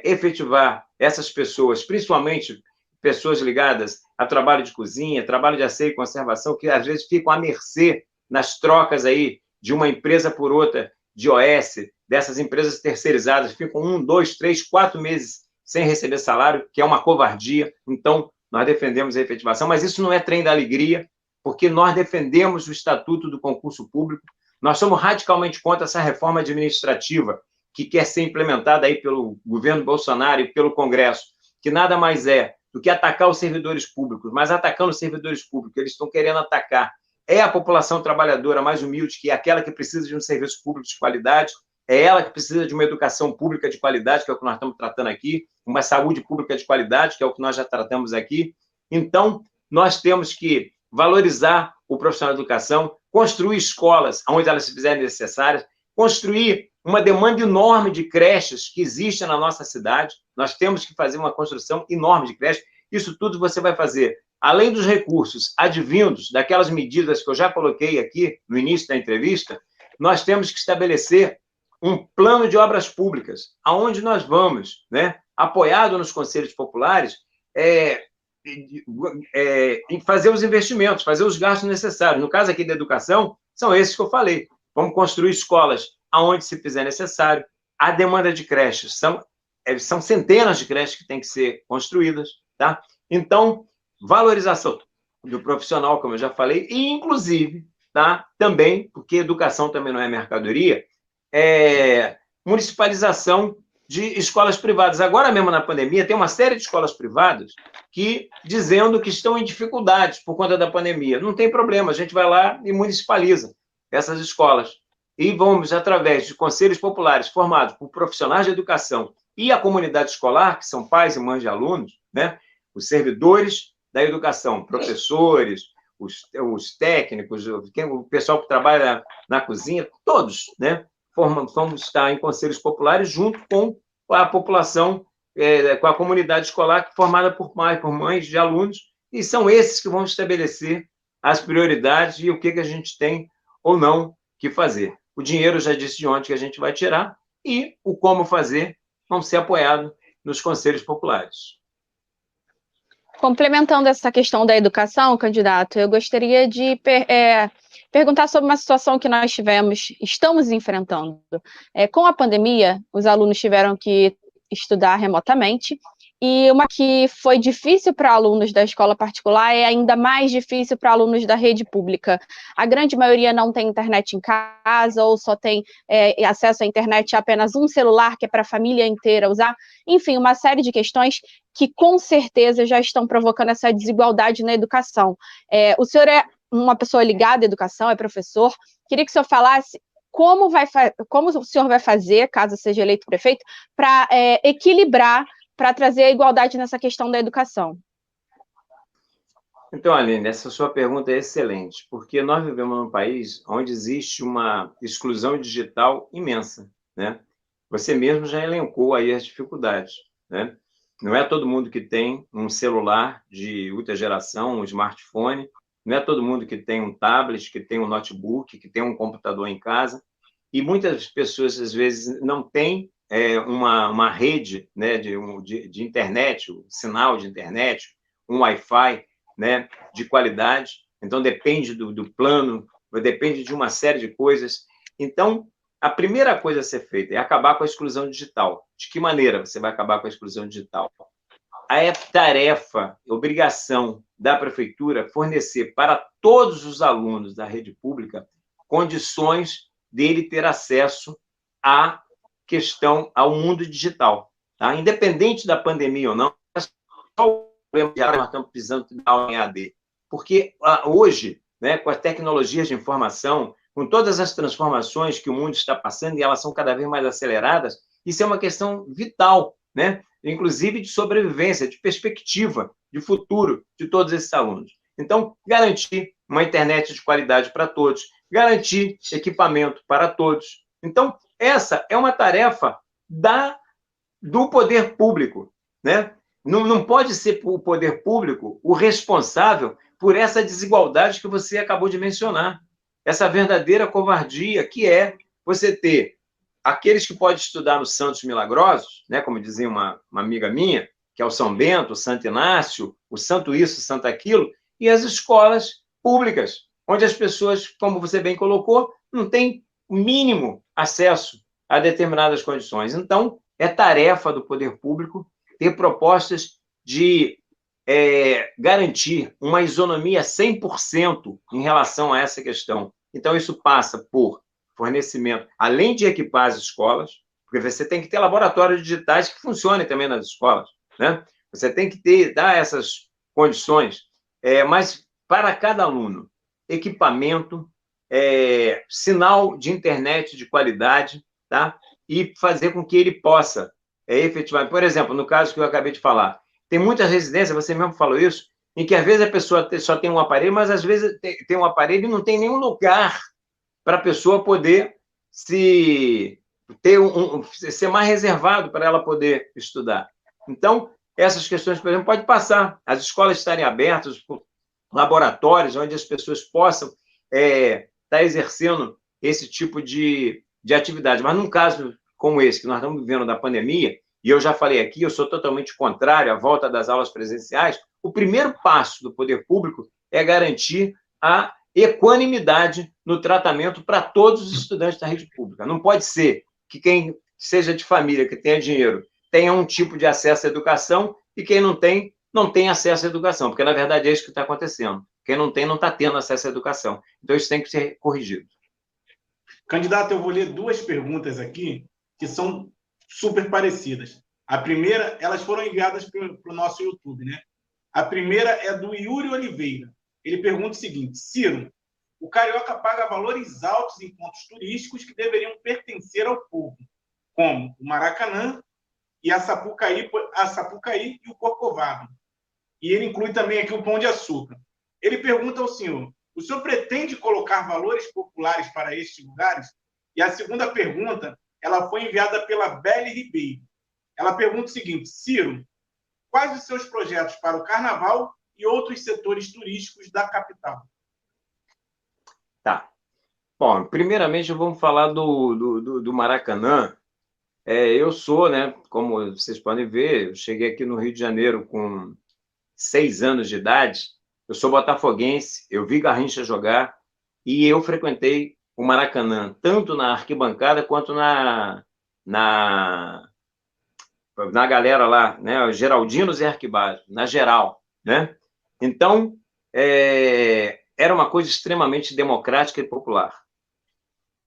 efetivar essas pessoas, principalmente pessoas ligadas a trabalho de cozinha, trabalho de asseio e conservação, que às vezes ficam à mercê nas trocas aí de uma empresa por outra, de OS, dessas empresas terceirizadas, ficam 1, 2, 3, 4 meses sem receber salário, que é uma covardia. Então, nós defendemos a efetivação, mas isso não é trem da alegria, porque nós defendemos o Estatuto do Concurso Público, nós somos radicalmente contra essa reforma administrativa que quer ser implementada aí pelo governo Bolsonaro e pelo Congresso, que nada mais é do que atacar os servidores públicos, mas atacando os servidores públicos, eles estão querendo atacar a população trabalhadora mais humilde, que é aquela que precisa de um serviço público de qualidade, é ela que precisa de uma educação pública de qualidade, que é o que nós estamos tratando aqui, uma saúde pública de qualidade, que é o que nós já tratamos aqui. Então, nós temos que valorizar o profissional de educação, construir escolas onde elas se fizerem necessárias, construir uma demanda enorme de creches que existe na nossa cidade. Nós temos que fazer uma construção enorme de creches. Isso tudo você vai fazer, além dos recursos advindos daquelas medidas que eu já coloquei aqui no início da entrevista, nós temos que estabelecer um plano de obras públicas, aonde nós vamos, né, apoiado nos conselhos populares, em fazer os investimentos, fazer os gastos necessários. No caso aqui da educação, são esses que eu falei. Vamos construir escolas aonde se fizer necessário. A demanda de creches, são centenas de creches que têm que ser construídas, tá? Então, valorização do profissional, como eu já falei, e, inclusive, tá, também, porque educação também não é mercadoria, municipalização de escolas privadas. Agora mesmo, na pandemia, tem uma série de escolas privadas que dizendo que estão em dificuldades por conta da pandemia. Não tem problema, a gente vai lá e municipaliza essas escolas. E vamos, através de conselhos populares formados por profissionais de educação e a comunidade escolar, que são pais e mães de alunos, né, os servidores da educação, professores, os técnicos, o pessoal que trabalha na cozinha, todos, né, vamos estar em conselhos populares junto com a população, com a comunidade escolar formada por pais, por mães de alunos, e são esses que vão estabelecer as prioridades e o que a gente tem ou não que fazer. O dinheiro, já disse de ontem, que a gente vai tirar, e o como fazer vão ser apoiados nos conselhos populares. Complementando essa questão da educação, candidato, eu gostaria de perguntar sobre uma situação que nós estamos enfrentando. Com a pandemia, os alunos tiveram que estudar remotamente, e uma que foi difícil para alunos da escola particular é ainda mais difícil para alunos da rede pública. A grande maioria não tem internet em casa, ou só tem acesso à internet a apenas um celular, que é para a família inteira usar. Enfim, uma série de questões que, com certeza, já estão provocando essa desigualdade na educação. O senhor é uma pessoa ligada à educação, é professor. Queria que o senhor falasse como o senhor vai fazer, caso seja eleito prefeito, para equilibrar, para trazer a igualdade nessa questão da educação. Então, Aline, essa sua pergunta é excelente, porque nós vivemos num país onde existe uma exclusão digital imensa, né? Você mesmo já elencou aí as dificuldades, né? Não é todo mundo que tem um celular de última geração, um smartphone, não é todo mundo que tem um tablet, que tem um notebook, que tem um computador em casa, e muitas pessoas, às vezes, não têm uma rede, né, de internet, um sinal de internet, um Wi-Fi, né, de qualidade. Então, depende do plano, depende de uma série de coisas. Então, a primeira coisa a ser feita é acabar com a exclusão digital. De que maneira você vai acabar com a exclusão digital? É tarefa, obrigação da prefeitura fornecer para todos os alunos da rede pública condições dele ter acesso à questão, ao mundo digital, tá? Independente da pandemia ou não, só o problema de nós estamos precisando dar em AD. Porque hoje, né, com as tecnologias de informação, com todas as transformações que o mundo está passando, e elas são cada vez mais aceleradas, isso é uma questão vital, né? Inclusive de sobrevivência, de perspectiva, de futuro de todos esses alunos. Então, garantir uma internet de qualidade para todos, garantir equipamento para todos. Então, essa é uma tarefa do poder público, né? Não pode ser o poder público o responsável por essa desigualdade que você acabou de mencionar, essa verdadeira covardia que é você ter aqueles que podem estudar nos Santos Milagrosos, né, como dizia uma amiga minha, que é o São Bento, o Santo Inácio, o Santo Isso, o Santo Aquilo, e as escolas públicas, onde as pessoas, como você bem colocou, não têm o mínimo acesso a determinadas condições. Então, é tarefa do poder público ter propostas de garantir uma isonomia 100% em relação a essa questão. Então, isso passa por fornecimento, além de equipar as escolas, porque você tem que ter laboratórios digitais que funcionem também nas escolas, né? Você tem que dar essas condições, mas para cada aluno, equipamento, sinal de internet de qualidade, tá? E fazer com que ele possa efetivamente... Por exemplo, no caso que eu acabei de falar, tem muitas residências, você mesmo falou isso, em que às vezes a pessoa só tem um aparelho, mas às vezes tem um aparelho e não tem nenhum lugar para a pessoa poder ser mais reservado para ela poder estudar. Então, essas questões, por exemplo, pode passar, as escolas estarem abertas, laboratórios onde as pessoas possam estar exercendo esse tipo de atividade. Mas num caso como esse, que nós estamos vivendo da pandemia, e eu já falei aqui, eu sou totalmente contrário à volta das aulas presenciais, o primeiro passo do poder público é garantir a equanimidade no tratamento para todos os estudantes da rede pública. Não pode ser que quem seja de família, que tenha dinheiro, tenha um tipo de acesso à educação e quem não tem acesso à educação, porque, na verdade, é isso que está acontecendo. Quem não tem, não está tendo acesso à educação. Então, isso tem que ser corrigido. Candidato, eu vou ler duas perguntas aqui que são super parecidas. A primeira, elas foram enviadas para o nosso YouTube, né? A primeira é do Yuri Oliveira. Ele pergunta o seguinte: Ciro, o Carioca paga valores altos em pontos turísticos que deveriam pertencer ao povo, como o Maracanã e a Sapucaí e o Corcovado. E ele inclui também aqui o Pão de Açúcar. Ele pergunta ao senhor: o senhor pretende colocar valores populares para estes lugares? E a segunda pergunta, ela foi enviada pela Belle Ribeiro. Ela pergunta o seguinte: Ciro, quais os seus projetos para o Carnaval e outros setores turísticos da capital? Tá. Bom, primeiramente vamos falar do Maracanã. Eu sou, né, como vocês podem ver, eu cheguei aqui no Rio de Janeiro com 6 anos de idade, eu sou botafoguense, eu vi Garrincha jogar e eu frequentei o Maracanã, tanto na arquibancada quanto na galera lá, né, os Geraldinos e Arquibados, na geral, né? Então, era uma coisa extremamente democrática e popular.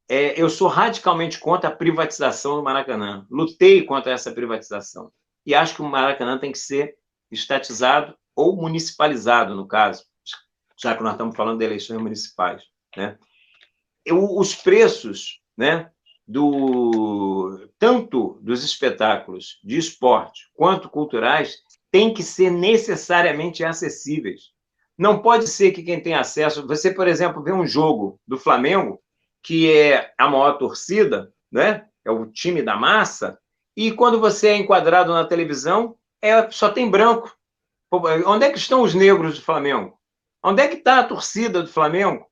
Eu sou radicalmente contra a privatização do Maracanã. Lutei contra essa privatização. E acho que o Maracanã tem que ser estatizado ou municipalizado, no caso, já que nós estamos falando de eleições municipais, né? Os preços, né, tanto dos espetáculos de esporte quanto culturais têm que ser necessariamente acessíveis. Não pode ser que quem tem acesso... Você, por exemplo, vê um jogo do Flamengo, que é a maior torcida, né? É o time da massa, e quando você é enquadrado na televisão, só tem branco. Onde é que estão os negros do Flamengo? Onde é que está a torcida do Flamengo?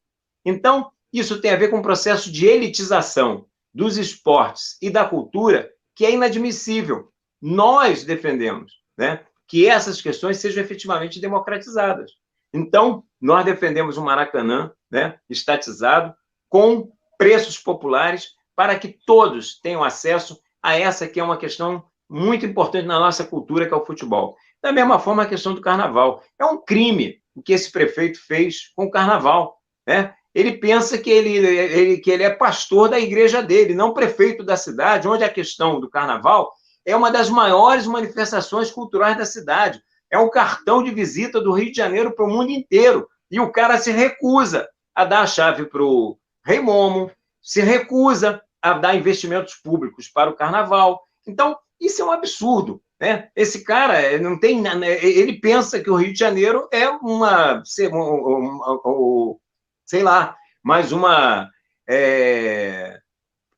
Então, isso tem a ver com um processo de elitização dos esportes e da cultura que é inadmissível. Nós defendemos, né, que essas questões sejam efetivamente democratizadas. Então, nós defendemos um Maracanã, né, estatizado, com preços populares, para que todos tenham acesso a essa que é uma questão muito importante na nossa cultura, que é o futebol. Da mesma forma, a questão do carnaval. É um crime o que esse prefeito fez com o carnaval, né? Ele pensa que ele é pastor da igreja dele, não prefeito da cidade, onde a questão do carnaval é uma das maiores manifestações culturais da cidade. É um cartão de visita do Rio de Janeiro para o mundo inteiro. E o cara se recusa a dar a chave para o Rei Momo, se recusa a dar investimentos públicos para o carnaval. Então, isso é um absurdo, né? Esse cara não tem... Ele pensa que o Rio de Janeiro é sei lá, mais uma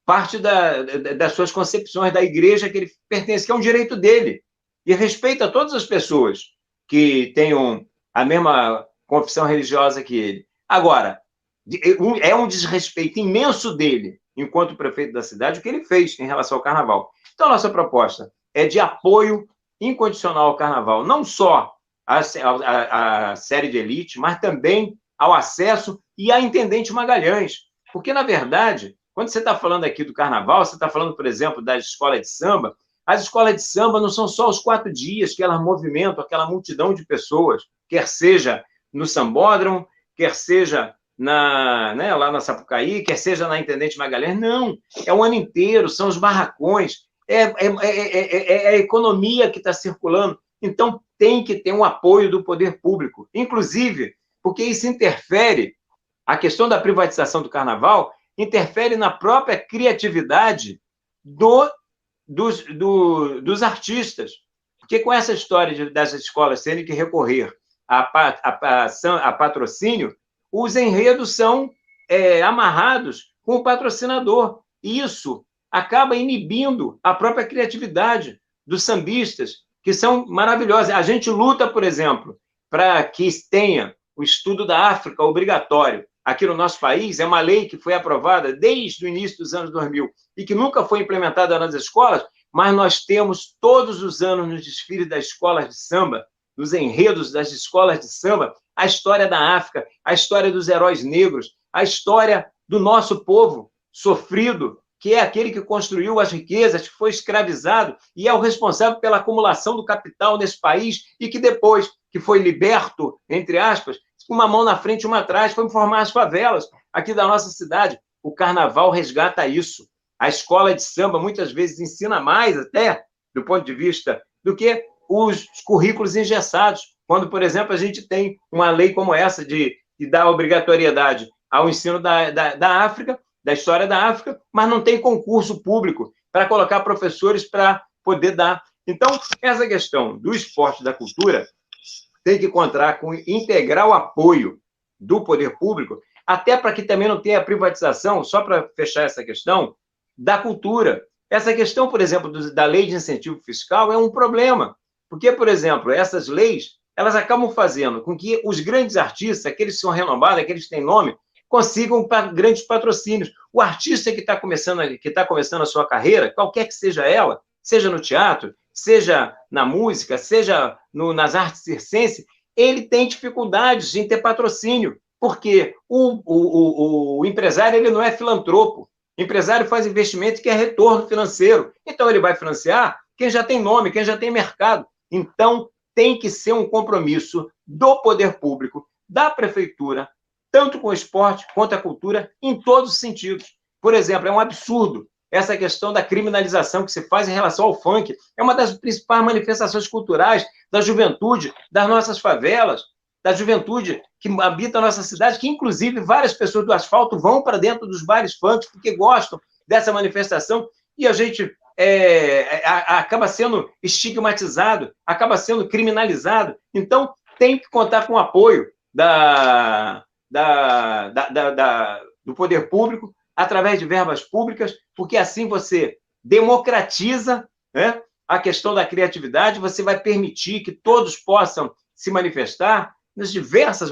parte das suas concepções da igreja que ele pertence, que é um direito dele. E respeita todas as pessoas que tenham a mesma confissão religiosa que ele. Agora, é um desrespeito imenso dele, enquanto prefeito da cidade, o que ele fez em relação ao carnaval. Então, a nossa proposta é de apoio incondicional ao carnaval, não só à série de elite, mas também ao acesso e à Intendente Magalhães. Porque, na verdade, quando você está falando aqui do carnaval, você está falando, por exemplo, das escolas de samba, as escolas de samba não são só os 4 dias que elas movimentam aquela multidão de pessoas, quer seja no Sambódromo, quer seja lá na Sapucaí, quer seja na Intendente Magalhães, não, é o ano inteiro, são os barracões, é a economia que está circulando, então tem que ter um apoio do poder público, inclusive, porque isso interfere, a questão da privatização do carnaval, interfere na própria criatividade dos artistas, porque com essa história das escolas terem que recorrer a patrocínio, os enredos são amarrados com o patrocinador. Isso acaba inibindo a própria criatividade dos sambistas, que são maravilhosos. A gente luta, por exemplo, para que tenha o estudo da África obrigatório. Aqui no nosso país, é uma lei que foi aprovada desde o início dos anos 2000 e que nunca foi implementada nas escolas, mas nós temos todos os anos nos desfiles das escolas de samba, nos enredos das escolas de samba, a história da África, a história dos heróis negros, a história do nosso povo sofrido, que é aquele que construiu as riquezas, que foi escravizado e é o responsável pela acumulação do capital nesse país e que depois que foi liberto, entre aspas, com uma mão na frente e uma atrás, foi formar as favelas aqui da nossa cidade. O carnaval resgata isso. A escola de samba muitas vezes ensina mais até, do ponto de vista, do que os currículos engessados. Quando, por exemplo, a gente tem uma lei como essa de dar obrigatoriedade ao ensino da África, da história da África, mas não tem concurso público para colocar professores para poder dar. Então, essa questão do esporte e da cultura tem que contar com integral apoio do poder público, até para que também não tenha privatização, só para fechar essa questão, da cultura. Essa questão, por exemplo, da lei de incentivo fiscal é um problema, porque, por exemplo, essas leis, elas acabam fazendo com que os grandes artistas, aqueles que são renomados, aqueles que têm nome, consigam grandes patrocínios. O artista que está começando a sua carreira, qualquer que seja ela, seja no teatro, seja na música, seja nas artes circenses, ele tem dificuldades em ter patrocínio, porque o empresário ele não é filantropo. O empresário faz investimento que é retorno financeiro. Então, ele vai financiar quem já tem nome, quem já tem mercado. Então, tem que ser um compromisso do poder público, da prefeitura, tanto com o esporte quanto a cultura, em todos os sentidos. Por exemplo, é um absurdo essa questão da criminalização que se faz em relação ao funk. É uma das principais manifestações culturais da juventude, das nossas favelas, da juventude que habita a nossa cidade, que, inclusive, várias pessoas do asfalto vão para dentro dos bares funk porque gostam dessa manifestação, e a gente acaba sendo estigmatizado, acaba sendo criminalizado. Então, tem que contar com o apoio do poder público, através de verbas públicas, porque assim você democratiza, né, a questão da criatividade, você vai permitir que todos possam se manifestar nas diversas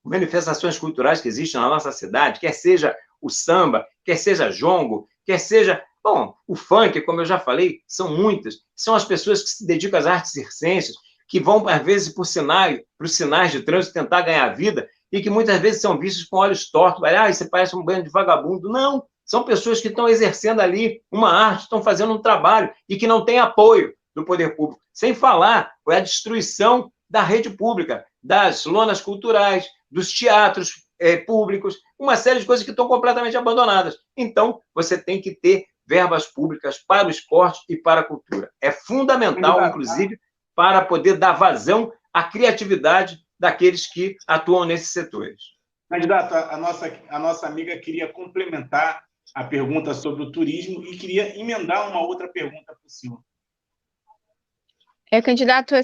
manifestações culturais que existem na nossa cidade, quer seja o samba, quer seja jongo, quer seja... Bom, o funk, como eu já falei, são muitas. São as pessoas que se dedicam às artes circenses, que vão, às vezes, para os sinais de trânsito tentar ganhar vida, e que muitas vezes são vistos com olhos tortos. Isso parece um bando de vagabundo. Não, são pessoas que estão exercendo ali uma arte, estão fazendo um trabalho, e que não têm apoio do poder público. Sem falar a destruição da rede pública, das lonas culturais, dos teatros públicos, uma série de coisas que estão completamente abandonadas. Então, você tem que ter verbas públicas para o esporte e para a cultura. É fundamental, inclusive, para poder dar vazão à criatividade daqueles que atuam nesses setores. Candidato, a nossa amiga queria complementar a pergunta sobre o turismo e queria emendar uma outra pergunta para o senhor. Candidato,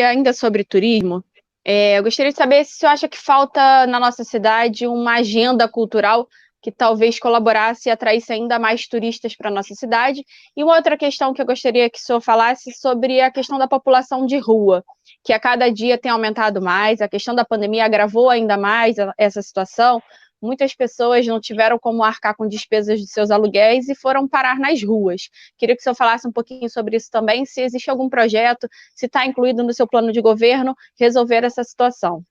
ainda sobre turismo, eu gostaria de saber se o senhor acha que falta na nossa cidade uma agenda cultural que talvez colaborasse e atraísse ainda mais turistas para a nossa cidade. E uma outra questão que eu gostaria que o senhor falasse sobre a questão da população de rua, que a cada dia tem aumentado mais, a questão da pandemia agravou ainda mais essa situação, muitas pessoas não tiveram como arcar com despesas de seus aluguéis e foram parar nas ruas. Queria que o senhor falasse um pouquinho sobre isso também, se existe algum projeto, se está incluído no seu plano de governo, resolver essa situação.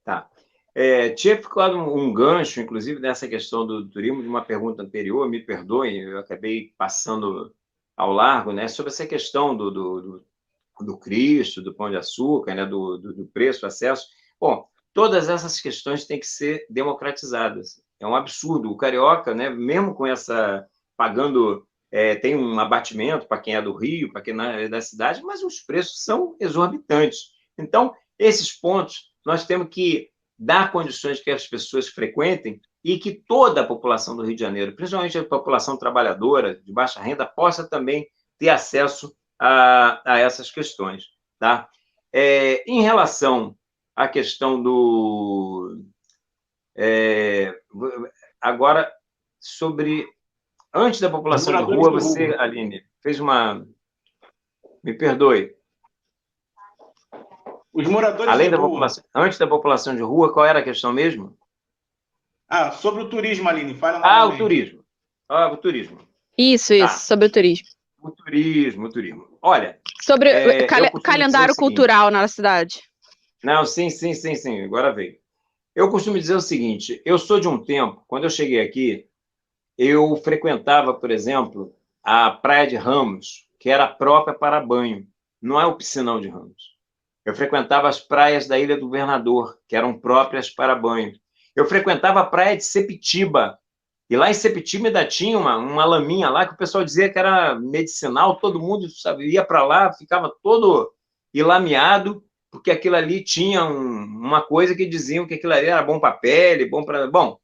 Tá. Tinha ficado um gancho, inclusive, nessa questão do turismo, de uma pergunta anterior, me perdoem, eu acabei passando ao largo, né, sobre essa questão do Cristo, do Pão de Açúcar, né, do preço, acesso. Bom, todas essas questões têm que ser democratizadas. É um absurdo. O carioca, né, mesmo com essa pagando, tem um abatimento para quem é do Rio, para quem é da cidade, mas os preços são exorbitantes. Então, esses pontos nós temos que dar condições que as pessoas frequentem e que toda a população do Rio de Janeiro, principalmente a população trabalhadora, de baixa renda, possa também ter acesso a essas questões. Tá? Em relação à questão do... agora, sobre... Antes da população de rua, você, Aline, fez uma... Me perdoe. Os moradores Além de da rua. população, antes da população de rua, qual era a questão mesmo? Sobre o turismo, Aline, fala novamente. O turismo. Isso, sobre o turismo. O turismo. Olha... Sobre calendário cultural na cidade. Não, sim, agora veio. Eu costumo dizer o seguinte, eu sou de um tempo, quando eu cheguei aqui, eu frequentava, por exemplo, a Praia de Ramos, que era própria para banho, não é o Piscinão de Ramos. Eu frequentava as praias da Ilha do Governador, que eram próprias para banho. Eu frequentava a praia de Sepitiba, e lá em Sepitiba ainda tinha uma laminha lá que o pessoal dizia que era medicinal, todo mundo ia para lá, ficava todo ilameado, porque aquilo ali tinha uma coisa que diziam que aquilo ali era bom para a pele, bom para... Bom,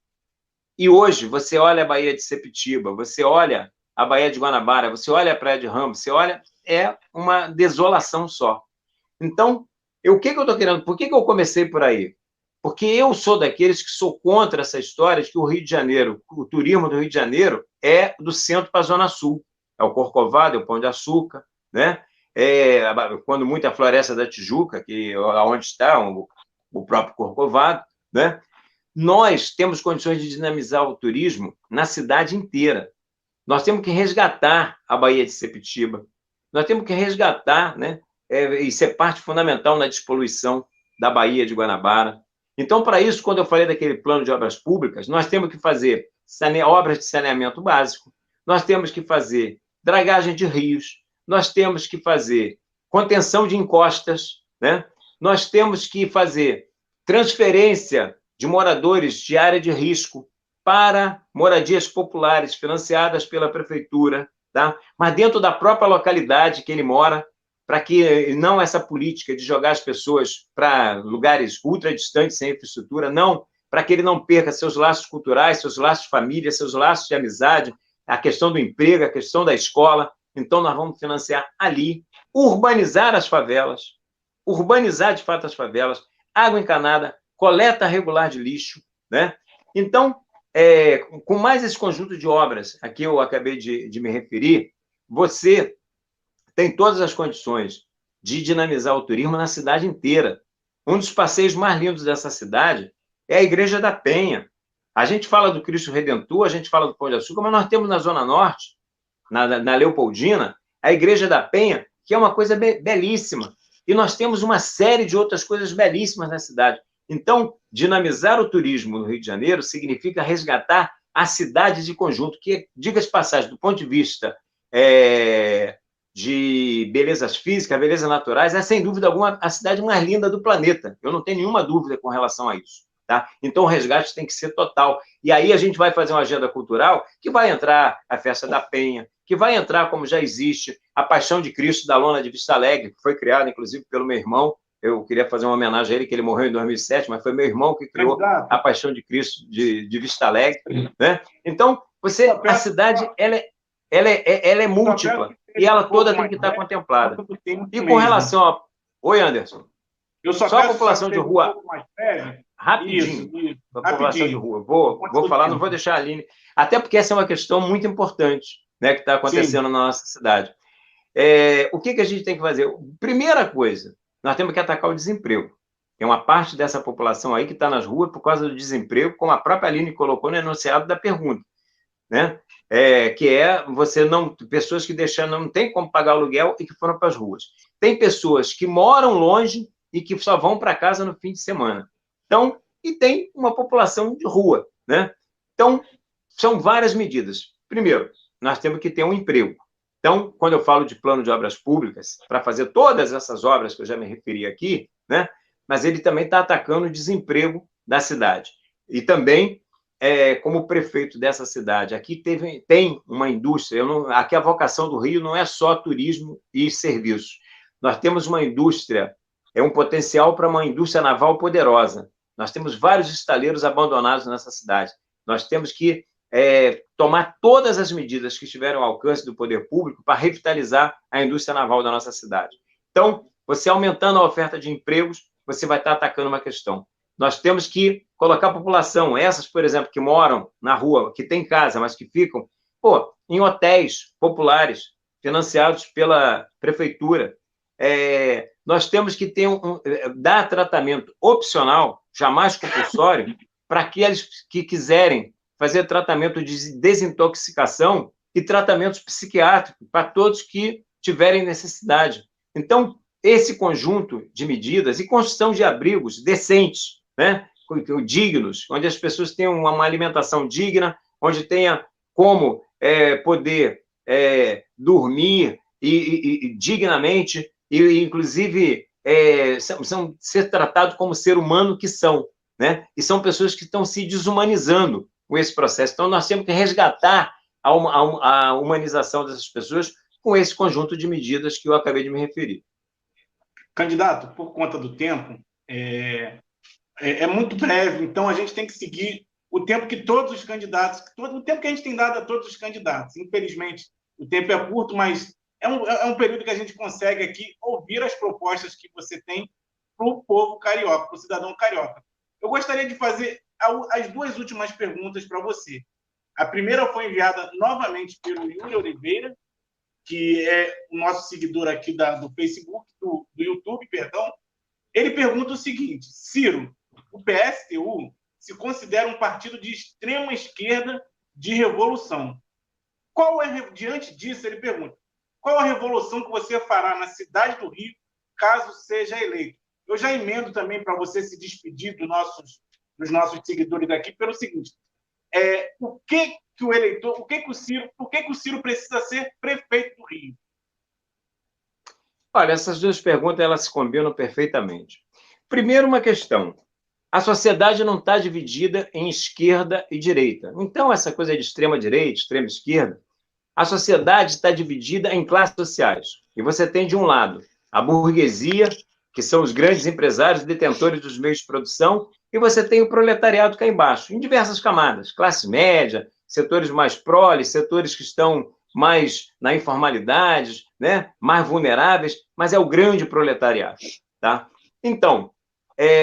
e hoje você olha a Baía de Sepitiba, você olha a Baía de Guanabara, você olha a Praia de Ramos, você olha, é uma desolação só. Então, o que eu estou querendo? Por que eu comecei por aí? Porque eu sou daqueles que sou contra essa história de que o Rio de Janeiro, o turismo do Rio de Janeiro é do centro para a Zona Sul. É o Corcovado, é o Pão de Açúcar, né? Quando muito a Floresta da Tijuca, que é onde está o próprio Corcovado, né? Nós temos condições de dinamizar o turismo na cidade inteira. Nós temos que resgatar a Baía de Sepitiba, nós temos que resgatar, né? E ser parte fundamental na despoluição da Baía de Guanabara. Então, para isso, quando eu falei daquele plano de obras públicas, nós temos que fazer obras de saneamento básico, nós temos que fazer dragagem de rios, nós temos que fazer contenção de encostas, né? Nós temos que fazer transferência de moradores de área de risco para moradias populares financiadas pela prefeitura, tá? Mas dentro da própria localidade que ele mora, para que não essa política de jogar as pessoas para lugares ultradistantes sem infraestrutura, não, para que ele não perca seus laços culturais, seus laços de família, seus laços de amizade, a questão do emprego, a questão da escola. Então, nós vamos financiar ali, urbanizar as favelas, urbanizar de fato as favelas, água encanada, coleta regular de lixo, né? Então, com mais esse conjunto de obras a que eu acabei de me referir, você tem todas as condições de dinamizar o turismo na cidade inteira. Um dos passeios mais lindos dessa cidade é a Igreja da Penha. A gente fala do Cristo Redentor, a gente fala do Pão de Açúcar, mas nós temos na Zona Norte, na Leopoldina, a Igreja da Penha, que é uma coisa belíssima. E nós temos uma série de outras coisas belíssimas na cidade. Então, dinamizar o turismo no Rio de Janeiro significa resgatar a cidade de conjunto, que, diga-se de passagem, do ponto de vista de belezas físicas, belezas naturais, é, sem dúvida alguma, a cidade mais linda do planeta. Eu não tenho nenhuma dúvida com relação a isso. Tá? Então, o resgate tem que ser total. E aí a gente vai fazer uma agenda cultural que vai entrar a Festa da Penha, que vai entrar, como já existe, a Paixão de Cristo da Lona de Vista Alegre, que foi criada, inclusive, pelo meu irmão. Eu queria fazer uma homenagem a ele, que ele morreu em 2007, mas foi meu irmão que criou a Paixão de Cristo de Vista Alegre. Né? Então, a cidade ela é múltipla e ela toda tem que estar contemplada. E com relação a... Oi, Anderson. Só a população de rua... Rapidinho. Isso. A população de rua. Vou falar, não vou deixar a Aline... Até porque essa é uma questão muito importante, né, que está acontecendo na nossa cidade. O que a gente tem que fazer? Primeira coisa, nós temos que atacar o desemprego. Tem uma parte dessa população aí que está nas ruas por causa do desemprego, como a própria Aline colocou no enunciado da pergunta, né? Que é pessoas que não têm como pagar aluguel e que foram para as ruas. Tem pessoas que moram longe e que só vão para casa no fim de semana. Então, e tem uma população de rua, né? Então, são várias medidas. Primeiro, nós temos que ter um emprego. Então, quando eu falo de plano de obras públicas, para fazer todas essas obras que eu já me referi aqui, né? Mas ele também está atacando o desemprego da cidade. E também, como prefeito dessa cidade, aqui tem uma indústria, aqui a vocação do Rio não é só turismo e serviços. Nós temos uma indústria, um potencial para uma indústria naval poderosa. Nós temos vários estaleiros abandonados nessa cidade. Nós temos que tomar todas as medidas que estiverem ao alcance do poder público para revitalizar a indústria naval da nossa cidade. Então, você aumentando a oferta de empregos, você vai estar atacando uma questão. Nós temos que colocar a população, essas, por exemplo, que moram na rua, que têm casa, mas que ficam, em hotéis populares, financiados pela prefeitura. Nós temos que dar tratamento opcional, jamais compulsório, para aqueles que quiserem fazer tratamento de desintoxicação e tratamentos psiquiátricos para todos que tiverem necessidade. Então, esse conjunto de medidas e construção de abrigos decentes, né, dignos, onde as pessoas tenham uma alimentação digna, onde tenha como poder dormir e dignamente, e inclusive ser tratados como ser humano que são, né? E são pessoas que estão se desumanizando com esse processo. Então, nós temos que resgatar a humanização dessas pessoas com esse conjunto de medidas que eu acabei de me referir. Candidato, por conta do tempo, é muito breve, então a gente tem que seguir o tempo que todos os candidatos, o tempo que a gente tem dado a todos os candidatos. Infelizmente, o tempo é curto, mas é um período que a gente consegue aqui ouvir as propostas que você tem para o povo carioca, para o cidadão carioca. Eu gostaria de fazer as duas últimas perguntas para você. A primeira foi enviada novamente pelo Yuri Oliveira, que é o nosso seguidor aqui do Facebook, do YouTube, perdão. Ele pergunta o seguinte: Ciro, o PSTU se considera um partido de extrema esquerda de revolução. Diante disso, ele pergunta, qual a revolução que você fará na cidade do Rio, caso seja eleito? Eu já emendo também para você se despedir dos nossos seguidores aqui pelo seguinte: por que o Ciro precisa ser prefeito do Rio? Olha, essas duas perguntas elas se combinam perfeitamente. Primeiro, uma questão. A sociedade não está dividida em esquerda e direita. Então, essa coisa de extrema-direita, extrema-esquerda, a sociedade está dividida em classes sociais. E você tem, de um lado, a burguesia, que são os grandes empresários detentores dos meios de produção, e você tem o proletariado cá embaixo, em diversas camadas, classe média, setores mais proles, setores que estão mais na informalidade, né? Mais vulneráveis, mas é o grande proletariado. Tá? Então,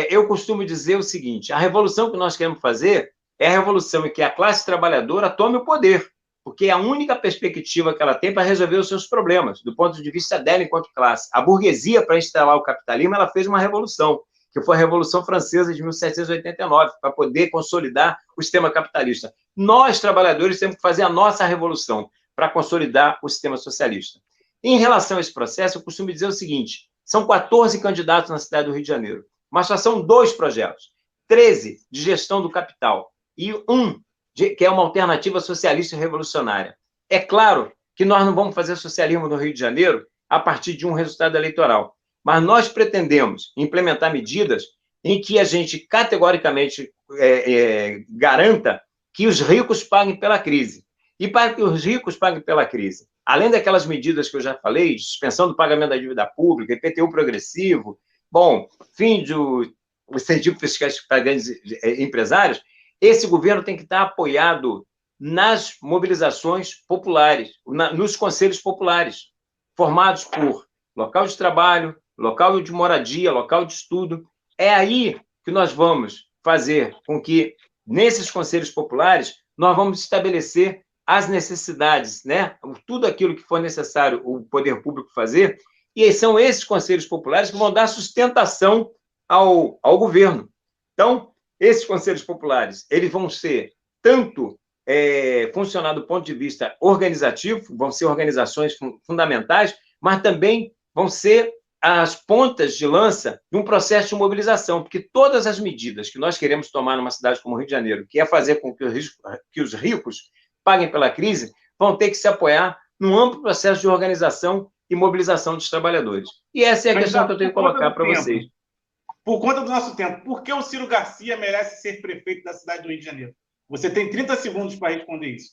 eu costumo dizer o seguinte: a revolução que nós queremos fazer é a revolução em que a classe trabalhadora tome o poder, porque é a única perspectiva que ela tem para resolver os seus problemas, do ponto de vista dela enquanto classe. A burguesia, para instalar o capitalismo, ela fez uma revolução, que foi a Revolução Francesa de 1789, para poder consolidar o sistema capitalista. Nós, trabalhadores, temos que fazer a nossa revolução para consolidar o sistema socialista. Em relação a esse processo, eu costumo dizer o seguinte: são 14 candidatos na cidade do Rio de Janeiro, mas só são 2 projetos, 13 de gestão do capital e que é uma alternativa socialista e revolucionária. É claro que nós não vamos fazer socialismo no Rio de Janeiro a partir de um resultado eleitoral, mas nós pretendemos implementar medidas em que a gente categoricamente garanta que os ricos paguem pela crise. E para que os ricos paguem pela crise, além daquelas medidas que eu já falei, suspensão do pagamento da dívida pública, IPTU progressivo, fim dos incentivos fiscais para grandes empresários, esse governo tem que estar apoiado nas mobilizações populares, nos conselhos populares, formados por local de trabalho, local de moradia, local de estudo. É aí que nós vamos fazer com que, nesses conselhos populares, nós vamos estabelecer as necessidades, né? Tudo aquilo que for necessário o poder público fazer, e são esses conselhos populares que vão dar sustentação ao governo. Então, esses conselhos populares, eles vão ser tanto funcionar do ponto de vista organizativo, vão ser organizações fundamentais, mas também vão ser as pontas de lança de um processo de mobilização, porque todas as medidas que nós queremos tomar numa cidade como o Rio de Janeiro, que é fazer com que os ricos paguem pela crise, vão ter que se apoiar num amplo processo de organização e mobilização dos trabalhadores. E essa é a questão que eu tenho que colocar para vocês. Por conta do nosso tempo, por que o Ciro Garcia merece ser prefeito da cidade do Rio de Janeiro? Você tem 30 segundos para responder isso.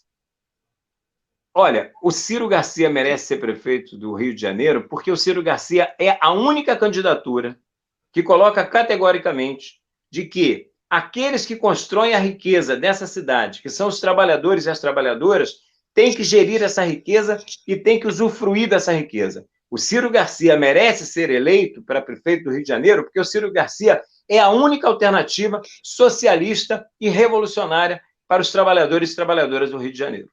Olha, o Ciro Garcia merece ser prefeito do Rio de Janeiro porque o Ciro Garcia é a única candidatura que coloca categoricamente de que aqueles que constroem a riqueza dessa cidade, que são os trabalhadores e as trabalhadoras, têm que gerir essa riqueza e têm que usufruir dessa riqueza. O Ciro Garcia merece ser eleito para prefeito do Rio de Janeiro porque o Ciro Garcia é a única alternativa socialista e revolucionária para os trabalhadores e trabalhadoras do Rio de Janeiro.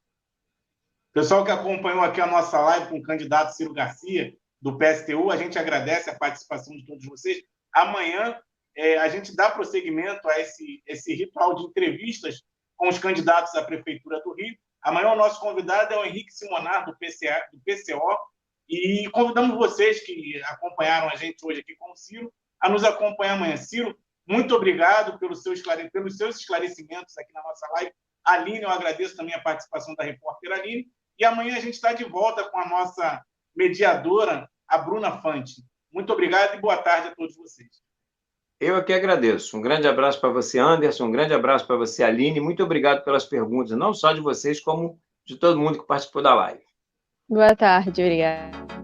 Pessoal que acompanhou aqui a nossa live com o candidato Ciro Garcia, do PSTU, a gente agradece a participação de todos vocês. Amanhã a gente dá prosseguimento a esse ritual de entrevistas com os candidatos à Prefeitura do Rio. Amanhã o nosso convidado é o Henrique Simonar, do PCO, e convidamos vocês que acompanharam a gente hoje aqui com o Ciro a nos acompanhar amanhã. Ciro, muito obrigado pelos seus esclarecimentos aqui na nossa live. Aline, eu agradeço também a participação da repórter Aline. E amanhã a gente está de volta com a nossa mediadora, a Bruna Fante. Muito obrigado e boa tarde a todos vocês. Eu aqui agradeço. Um grande abraço para você, Anderson. Um grande abraço para você, Aline. Muito obrigado pelas perguntas, não só de vocês, como de todo mundo que participou da live. Boa tarde, obrigada.